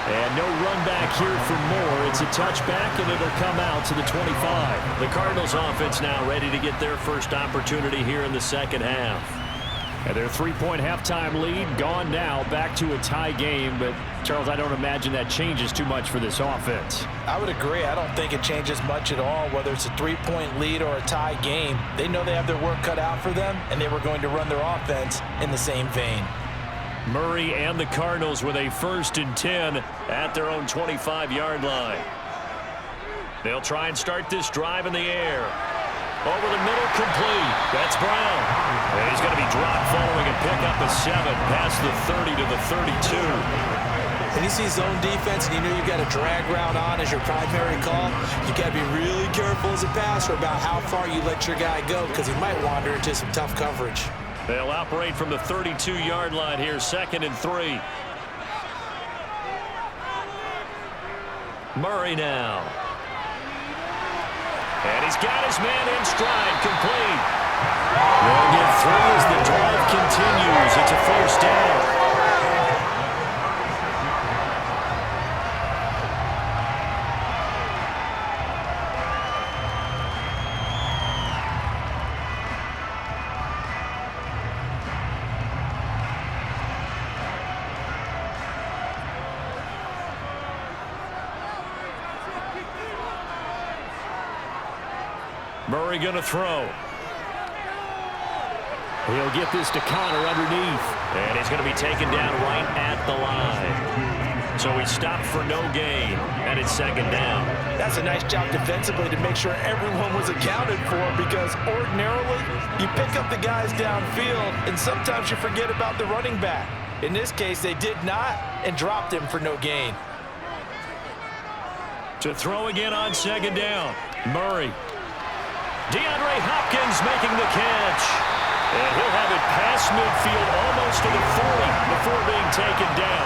And no run back here for Moore. It's a touchback, and it'll come out to the 25. The Cardinals offense now ready to get their first opportunity here in the second half. And their 3-point halftime lead gone now, back to a tie game. But, Charles, I don't imagine that changes too much for this offense. I would agree. I don't think it changes much at all, whether it's a 3-point lead or a tie game. They know they have their work cut out for them, and they were going to run their offense in the same vein. Murray and the Cardinals with a 1st and 10 at their own 25-yard line. They'll try and start this drive in the air. Over the middle, complete. That's Brown. And he's going to be dropped following a pickup of 7 past the 30 to the 32. When you see zone defense and you know you've got a drag route on as your primary call, you got to be really careful as a passer about how far you let your guy go because he might wander into some tough coverage. They'll operate from the 32-yard line here, 2nd and 3. Murray now. And he's got his man in stride, complete. They'll get through as the drive continues. It's a 1st down. Murray going to throw. He'll get this to Connor underneath. And he's going to be taken down right at the line. So he stopped for no gain. And it's 2nd down. That's a nice job defensively to make sure everyone was accounted for because ordinarily you pick up the guys downfield and sometimes you forget about the running back. In this case, they did not and dropped him for no gain. To throw again on 2nd down. Murray. DeAndre Hopkins making the catch. And he'll have it past midfield almost to the 40 before being taken down.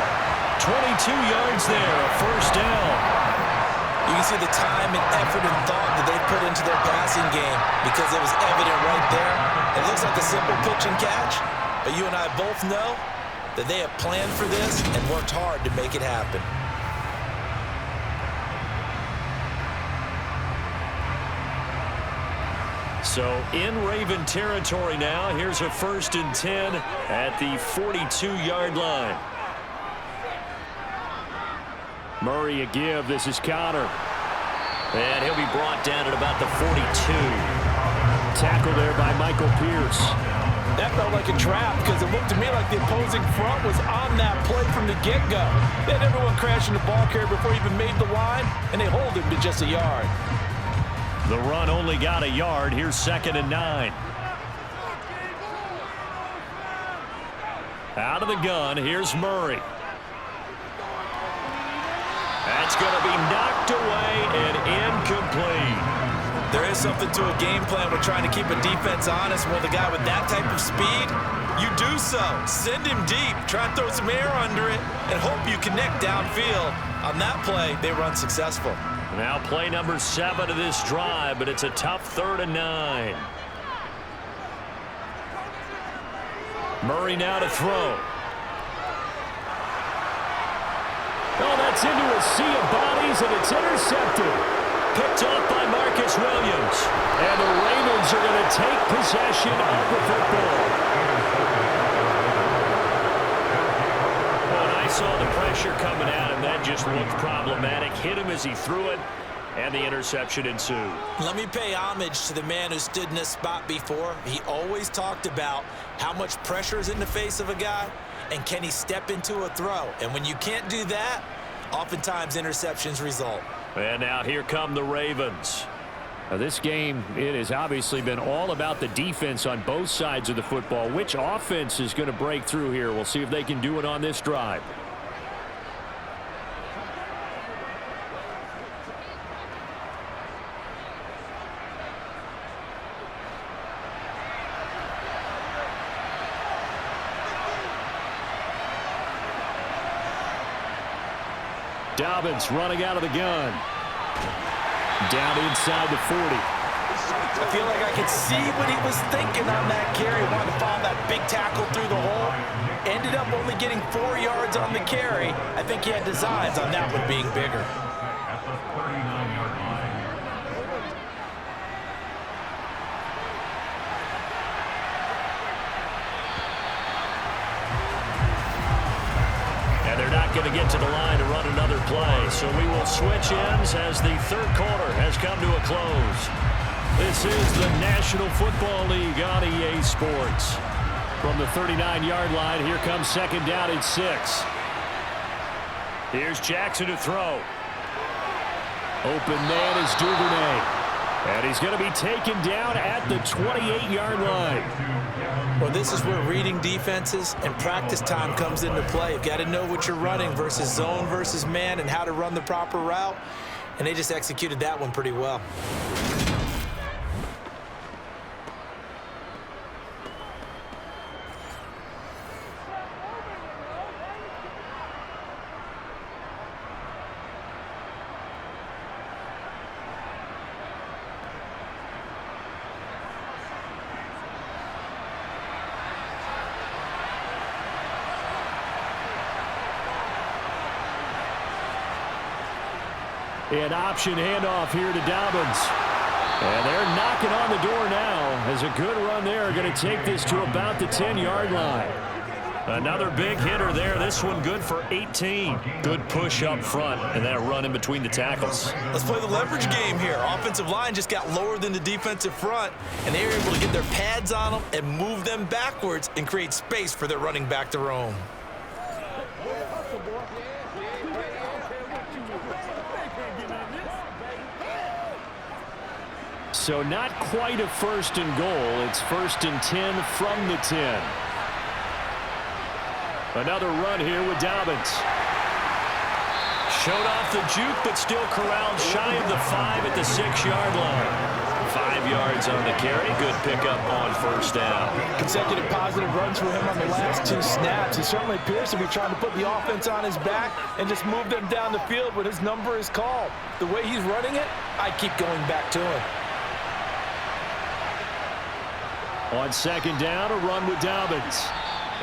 22 yards there, a 1st down. You can see the time and effort and thought that they put into their passing game because it was evident right there. It looks like a simple pitch and catch, but you and I both know that they have planned for this and worked hard to make it happen. So in Raven territory now. Here's a 1st and 10 at the 42-yard line. Murray a give. This is Connor. And he'll be brought down at about the 42. Tackle there by Michael Pierce. That felt like a trap because it looked to me like the opposing front was on that play from the get-go. They had everyone crashing the ball carrier before he even made the line, and they hold him to just a yard. The run only got a yard. Here's 2nd and 9. Out of the gun, here's Murray. That's going to be knocked away and incomplete. There is something to a game plan with trying to keep a defense honest. With a guy with that type of speed, you do so. Send him deep. Try and throw some air under it and hope you connect downfield. On that play, they were unsuccessful. Now play number 7 of this drive, but it's a tough 3rd and 9. Murray now to throw. Oh, that's into a sea of bodies, and it's intercepted. Picked off by Marcus Williams. And the Ravens are going to take possession of the football. When I saw the pressure coming at him, that just looked problematic. Hit him as he threw it, and the interception ensued. Let me pay homage to the man who stood in this spot before. He always talked about how much pressure is in the face of a guy, and can he step into a throw? And when you can't do that, Oftentimes, interceptions result. And now here come the Ravens. Now this game, it has obviously been all about the defense on both sides of the football. Which offense is going to break through here? We'll see if they can do it on this drive. Dobbins running out of the gun. Down inside the 40. I feel like I could see what he was thinking on that carry. Wanted to follow that big tackle through the hole. Ended up only getting 4 yards on the carry. I think he had designs on that one being bigger. Going to get to the line to run another play. So we will switch ends as the third quarter has come to a close. This is the National Football League on EA Sports. From the 39-yard line, here comes second down and 6. Here's Jackson to throw. Open man is Duvernay. And he's going to be taken down at the 28-yard line. Well, this is where reading defenses and practice time comes into play. You've got to know what you're running versus zone versus man and how to run the proper route. And they just executed that one pretty well. An option handoff here to Dobbins. And they're knocking on the door now as a good run there. Going to take this to about the 10-yard line. Another big hitter there. This one good for 18. Good push up front and that run in between the tackles. Let's play the leverage game here. Offensive line just got lower than the defensive front, and they were able to get their pads on them and move them backwards and create space for their running back to roam. So not quite a first and goal. It's first and 10 from the 10. Another run here with Dobbins. Showed off the juke, but still corralled shy of the 5 at the 6-yard line. 5 yards on the carry. Good pickup on first down. Consecutive positive runs for him on the last 2 snaps. He certainly appears to be trying to put the offense on his back and just move them down the field when his number is called. The way he's running it, I keep going back to him. On second down, a run with Dobbins.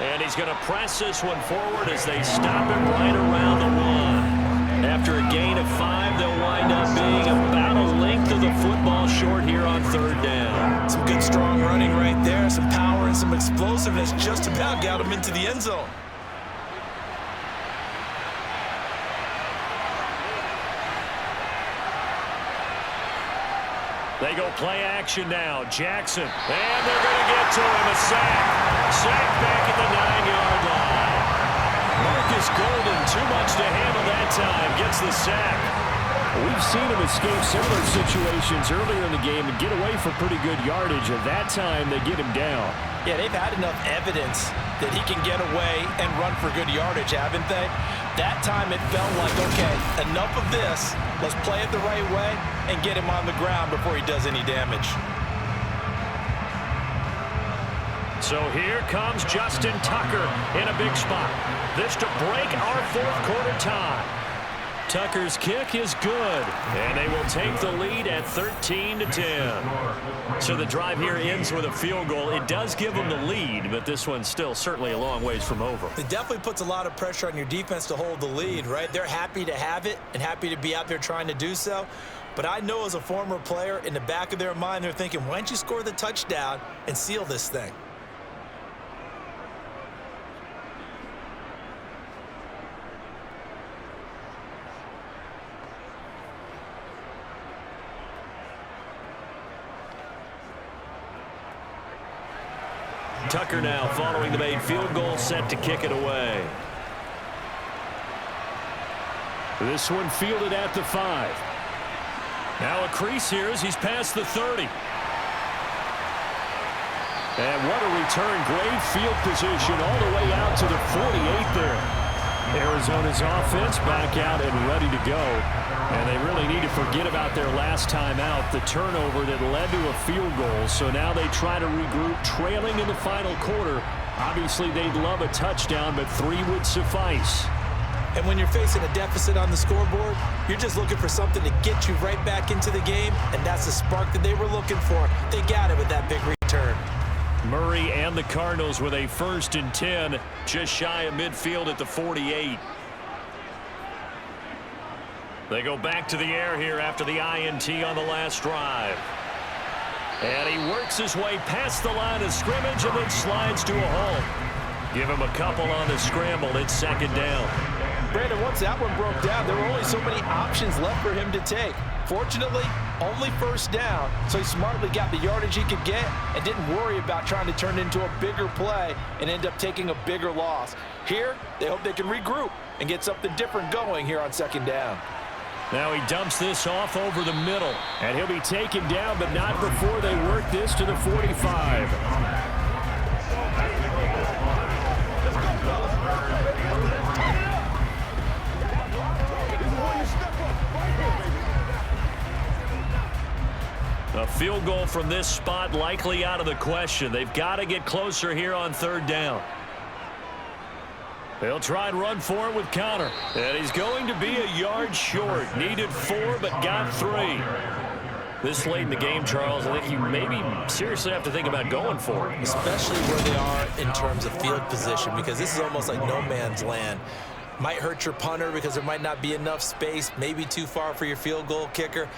And he's going to press this one forward as they stop him right around the 1. After a gain of 5, they'll wind up being about a length of the football short here on third down. Some good strong running right there, some power and some explosiveness just about got him into the end zone. They go play action now. Jackson. And they're going to get to him. A sack. Sack back at the 9-yard line. Marcus Golden, too much to handle that time. Gets the sack. We've seen him escape similar situations earlier in the game and get away for pretty good yardage. And that time, they get him down. Yeah, they've had enough evidence that he can get away and run for good yardage, haven't they? That time it felt like, okay, enough of this. Let's play it the right way and get him on the ground before he does any damage. So here comes Justin Tucker in a big spot. This to break our fourth quarter tie. Tucker's kick is good, and they will take the lead at 13-10. So the drive here ends with a field goal. It does give them the lead, but this one's still certainly a long ways from over. It definitely puts a lot of pressure on your defense to hold the lead, right? They're happy to have it and happy to be out there trying to do so. But I know as a former player, in the back of their mind, they're thinking, why don't you score the touchdown and seal this thing? Tucker now following the made field goal, set to kick it away. This one fielded at the 5. Now a crease here as he's past the 30. And what a return. Great field position all the way out to the 48 there. Arizona's offense back out and ready to go. And they really need to forget about their last time out, the turnover that led to a field goal. So now they try to regroup, trailing in the final quarter. Obviously, they'd love a touchdown, but 3 would suffice. And when you're facing a deficit on the scoreboard, you're just looking for something to get you right back into the game, and that's the spark that they were looking for. They got it with that big return. Murray and the Cardinals with a 1st and 10, just shy of midfield at the 48. They go back to the air here after the INT on the last drive. And he works his way past the line of scrimmage and then slides to a hole. Give him a couple on the scramble. It's 2nd down. Brandon, once that one broke down, there were only so many options left for him to take. Fortunately, only 1st down, so he smartly got the yardage he could get and didn't worry about trying to turn it into a bigger play and end up taking a bigger loss. Here, they hope they can regroup and get something different going here on 2nd down. Now he dumps this off over the middle, and he'll be taken down, but not before they work this to the 45. A field goal from this spot likely out of the question. They've got to get closer here on 3rd down. They'll try and run for it with Connor. And he's going to be a yard short. Needed 4, but got 3. This late in the game, Charles, I think you maybe seriously have to think about going for it. Especially where they are in terms of field position, because this is almost like no man's land. Might hurt your punter because there might not be enough space, maybe too far for your field goal kicker.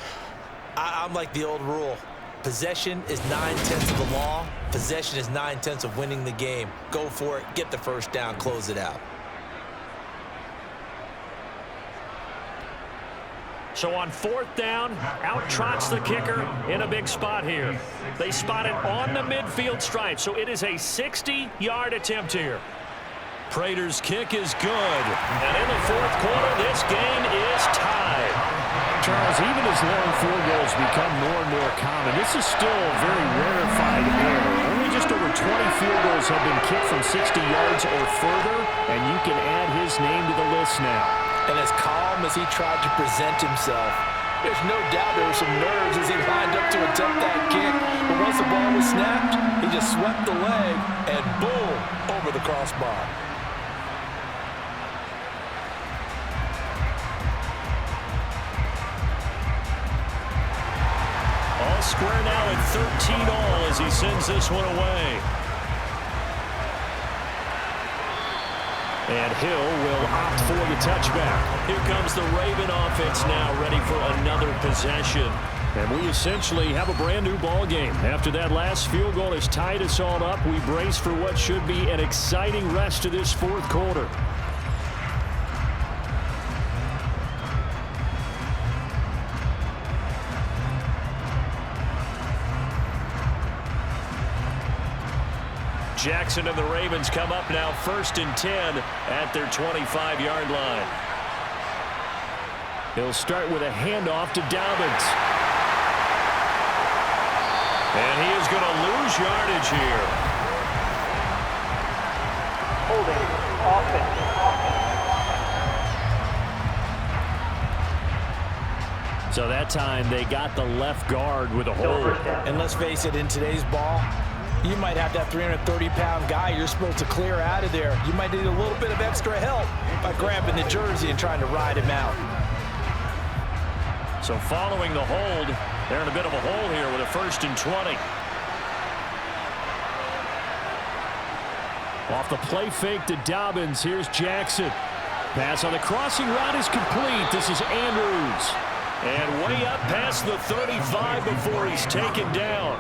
I'm like the old rule. Possession is 9/10 of the law. Possession is 9/10 of winning the game. Go for it. Get the 1st down. Close it out. So on 4th down, out trots the kicker in a big spot here. They spot it on the midfield stripe, so it is a 60-yard attempt here. Prater's kick is good. And in the 4th quarter, this game is tied. Charles, even as long field goals become more and more common, this is still a very rarefied error. Only just over 20 field goals have been kicked from 60 yards or further, and you can add his name to the list now. And as calm as he tried to present himself, there's no doubt there were some nerves as he lined up to attempt that kick. But once the ball was snapped, he just swept the leg and boom, over the crossbar. All square now at 13 all as he sends this one away. And Hill will opt for the touchback. Here comes the Raven offense now, ready for another possession. And we essentially have a brand new ball game. After that last field goal has tied us all up, we brace for what should be an exciting rest of this 4th quarter. Jackson and the Ravens come up now 1st and 10 at their 25-yard line. He'll start with a handoff to Dobbins. And he is going to lose yardage here. Holding offense. So that time they got the left guard with a hold. And let's face it, in today's ball, you might have that 330-pound guy you're supposed to clear out of there. You might need a little bit of extra help by grabbing the jersey and trying to ride him out. So following the hold, they're in a bit of a hole here with a 1st and 20. Off the play fake to Dobbins, here's Jackson. Pass on the crossing route is complete. This is Andrews. And way up past the 35 before he's taken down.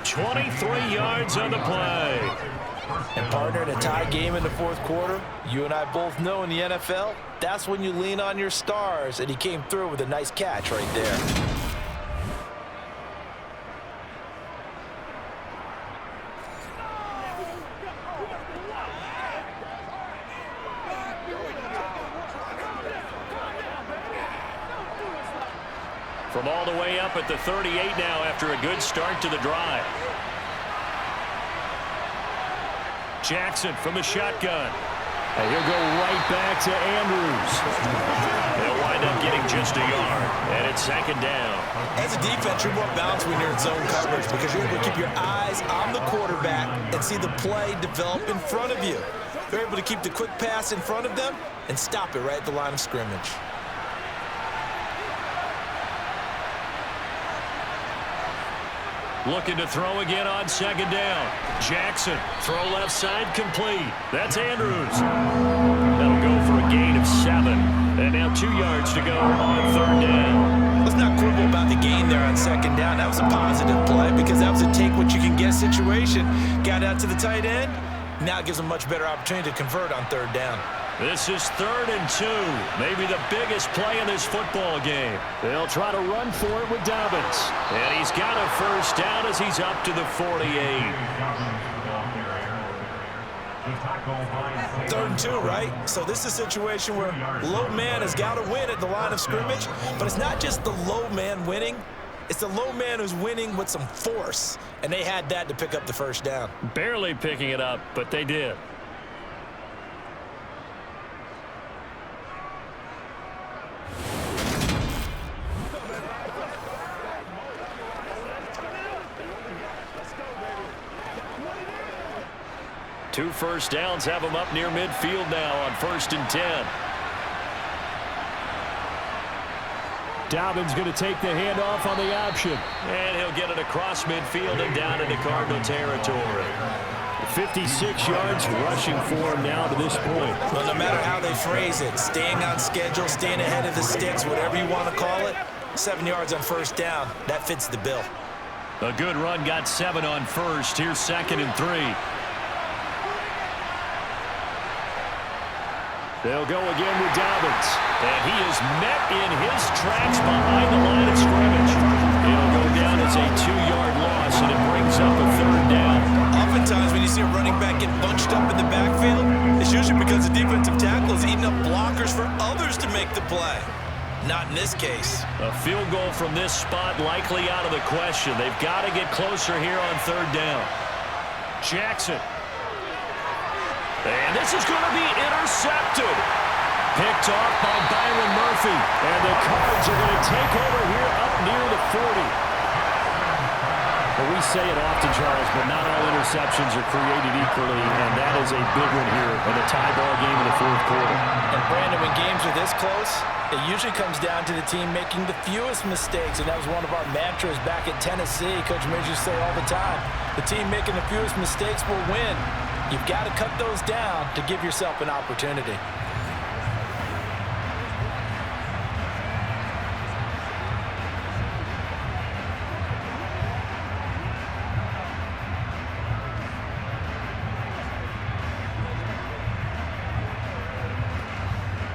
23 yards on the play. And partner, in a tie game in the 4th quarter, you and I both know in the NFL, that's when you lean on your stars, and he came through with a nice catch right there. from all the way up at the 38 now after a good start to the drive. Jackson from the shotgun. And he'll go right back to Andrews. They'll wind up getting just a yard, and it's second down. As a defense, you're more balanced when you're in zone coverage because you're able to keep your eyes on the quarterback and see the play develop in front of you. You're able to keep the quick pass in front of them and stop it right at the line of scrimmage. Looking to throw again on second down. Jackson, throw left side, complete. That's Andrews. That'll go for a gain of 7. And now 2 yards to go on third down. Let's not quibble about the gain there on second down. That was a positive play because that was a take-what-you-can-get situation. Got out to the tight end. Now it gives them a much better opportunity to convert on third down. This is 3rd and 2. Maybe the biggest play in this football game. They'll try to run for it with Dobbins. And he's got a first down as he's up to the 48. 3rd and 2, right? So this is a situation where low man has got to win at the line of scrimmage, but it's not just the low man winning. It's the low man who's winning with some force, and they had that to pick up the first down. Barely picking it up, but they did. Two first downs have him up near midfield now on 1st and 10. Dobbins going to take the handoff on the option. And he'll get it across midfield and down into Cardinal territory. 56 yards rushing for him now to this point. Well, no matter how they phrase it, staying on schedule, staying ahead of the sticks, whatever you want to call it, 7 yards on first down, that fits the bill. A good run got 7 on first. Here's 2nd and 3. They'll go again with Dobbins. And he is met in his tracks behind the line of scrimmage. It'll go down as a 2-yard loss, and it brings up a 3rd down. Oftentimes when you see a running back get bunched up in the backfield, it's usually because the defensive tackle is eating up blockers for others to make the play. Not in this case. A field goal from this spot likely out of the question. They've got to get closer here on 3rd down. Jackson. And this is going to be intercepted. Picked off by Byron Murphy. And the Cards are going to take over here up near the 40. Well, we say it often, Charles, but not all interceptions are created equally, and that is a big one here in a tie ball game in the 4th quarter. And Brandon, when games are this close, it usually comes down to the team making the fewest mistakes, and that was one of our mantras back at Tennessee. Coach Mears used to say all the time, the team making the fewest mistakes will win. You've got to cut those down to give yourself an opportunity.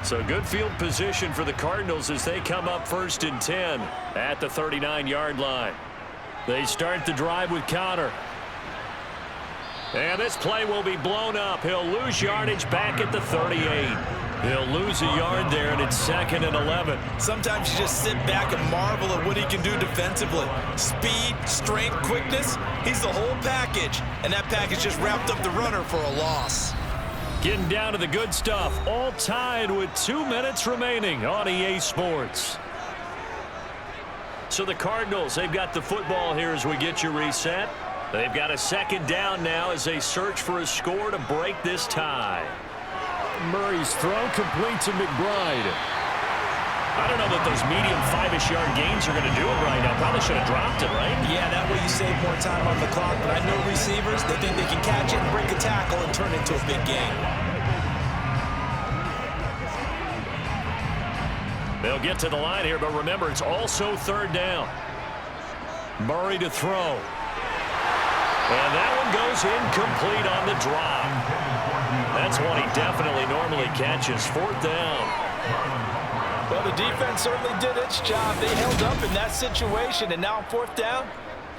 So good field position for the Cardinals as they come up 1st and 10 at the 39-yard line. They start the drive with Connor. And this play will be blown up. He'll lose yardage back at the 38. He'll lose a yard there, and it's 2nd and 11. Sometimes you just sit back and marvel at what he can do defensively. Speed, strength, quickness, he's the whole package. And that package just wrapped up the runner for a loss. Getting down to the good stuff, all tied with 2 minutes remaining on EA Sports. So the Cardinals, they've got the football here as we get you reset. They've got a 2nd down now as they search for a score to break this tie. Murray's throw complete to McBride. I don't know that those medium 5-ish yard gains are going to do it right now. Probably should have dropped it, right? Yeah, that way you save more time on the clock. But I know receivers, they think they can catch it and break a tackle and turn it into a big game. They'll get to the line here, but remember, it's also 3rd down. Murray to throw. And that one goes incomplete on the drop. That's one he definitely normally catches. 4th down. Well, the defense certainly did its job. They held up in that situation, and now on 4th down,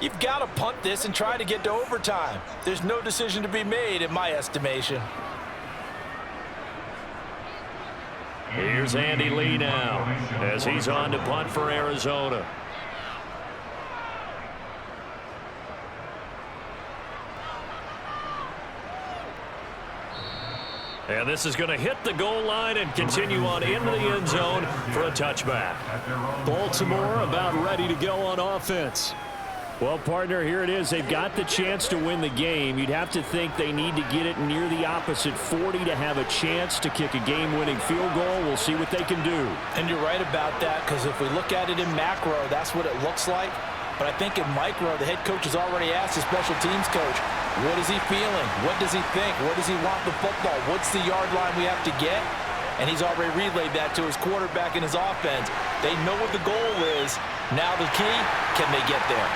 you've got to punt this and try to get to overtime. There's no decision to be made in my estimation. Here's Andy Lee now as he's on to punt for Arizona. And this is going to hit the goal line and continue on into the end zone for a touchback. Baltimore about ready to go on offense. Well, partner, here it is. They've got the chance to win the game. You'd have to think they need to get it near the opposite 40 to have a chance to kick a game-winning field goal. We'll see what they can do. And you're right about that, because if we look at it in macro, that's what it looks like. But I think in micro, the head coach has already asked the special teams coach, what is he feeling? What does he think? Where does he want the football? What's the yard line we have to get? And he's already relayed that to his quarterback and his offense. They know what the goal is. Now the key, can they get there?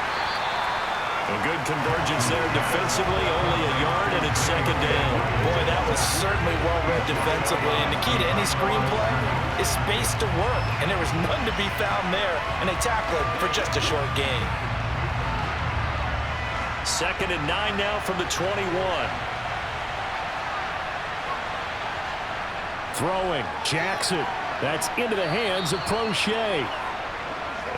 A good convergence there defensively, only a yard, and it's second down. Boy, that was certainly well-read defensively. And the key to any screenplay is space to work. And there was none to be found there. And they tackle it for just a short gain. Second and 9 now from the 21. Throwing, Jackson. That's into the hands of Prochet.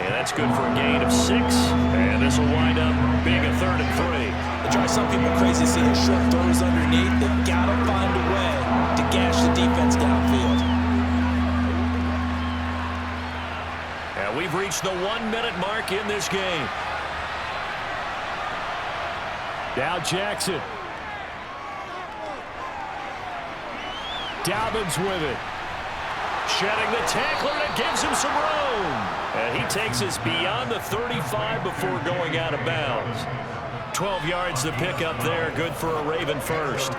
And that's good for a gain of 6. And this will wind up being a 3rd and 3. It drives some people crazy to see the short throws underneath. They've got to find a way to gash the defense downfield. And we've reached the 1-minute mark in this game. Now Jackson. Dobbins with it. Shedding the tackler, and it gives him some room. And he takes us beyond the 35 before going out of bounds. 12 yards to pick up there. Good for a Raven first.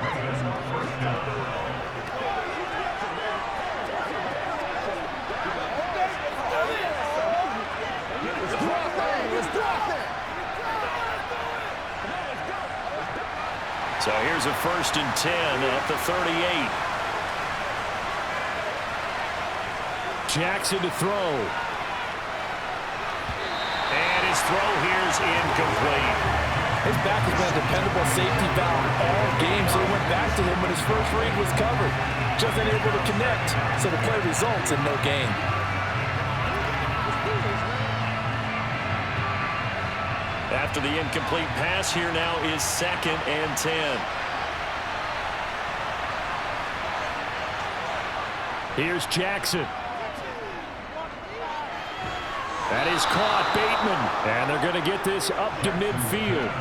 So here's a 1st and 10 at the 38. Jackson to throw. And his throw here's incomplete. His back has been a dependable safety valve all game, so he went back to him when his first read was covered. Just unable to connect, so the play results in no gain. After the incomplete pass, here now is 2nd and 10. Here's Jackson. That is caught, Bateman. And they're going to get this up to midfield.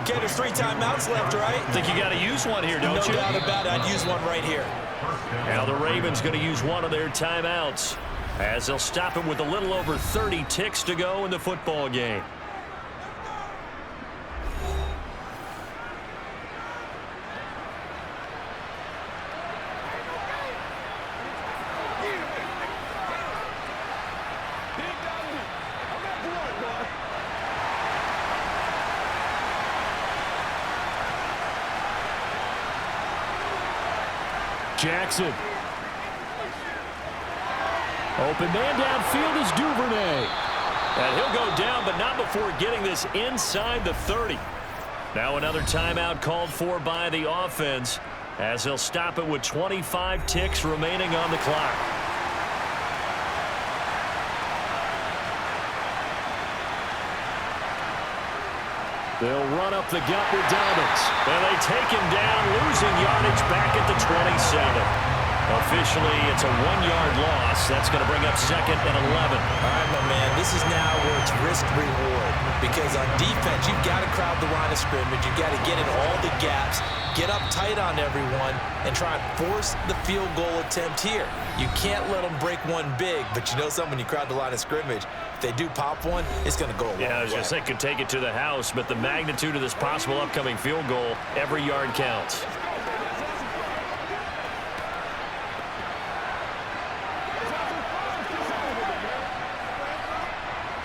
Okay, there's 3 timeouts left, right? I think you got to use one here, don't you? No doubt about it. I'd use one right here. Now the Ravens going to use one of their timeouts as they'll stop him with a little over 30 ticks to go in the football game. Jackson. Open man downfield is Duvernay. And he'll go down, but not before getting this inside the 30. Now another timeout called for by the offense as they'll stop it with 25 ticks remaining on the clock. They'll run up the gut with Dobbins. And they take him down, losing yardage back at the 27. Officially, it's a 1-yard loss. That's going to bring up 2nd and 11. All right, my man, this is now where it's risk-reward. Because on defense, you've got to crowd the line of scrimmage. You've got to get in all the gaps, get up tight on everyone, and try and force the field goal attempt here. You can't let them break one big, but you know something, when you crowd the line of scrimmage, if they do pop one, it's going to go a long way. Yeah, I was going to say, could take it to the house, but the magnitude of this possible upcoming field goal, every yard counts.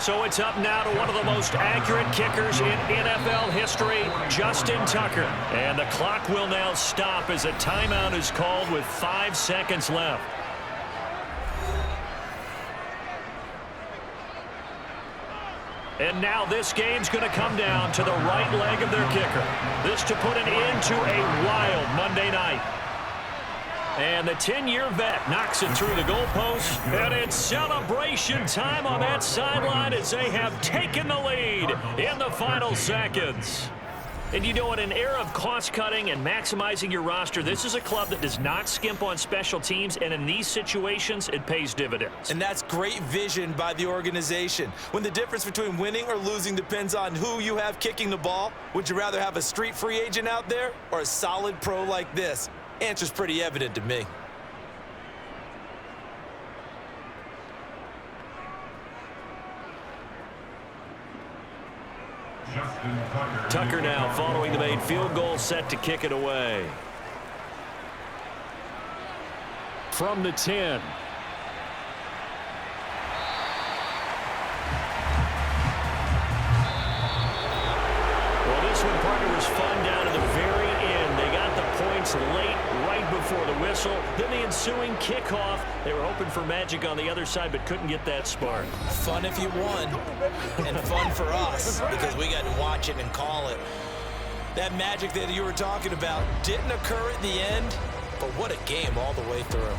So it's up now to one of the most accurate kickers in NFL history, Justin Tucker. And the clock will now stop as a timeout is called with 5 seconds left. And now this game's going to come down to the right leg of their kicker. This to put an end to a wild Monday night. And the 10-year vet knocks it through the goalpost. And it's celebration time on that sideline as they have taken the lead in the final seconds. And you know, in an era of cost-cutting and maximizing your roster, this is a club that does not skimp on special teams, and in these situations, it pays dividends. And that's great vision by the organization. When the difference between winning or losing depends on who you have kicking the ball, would you rather have a street free agent out there or a solid pro like this? Answer's pretty evident to me. Tucker now following the made field goal, set to kick it away. From the 10. Well, this one, partner, was fun down to the very end. They got the points late, right before the whistle. Then the ensuing kickoff. They were hoping for magic on the other side, but couldn't get that spark. Fun if you won, and fun for us because we got to watch it and call it. That magic that you were talking about didn't occur at the end, but what a game all the way through.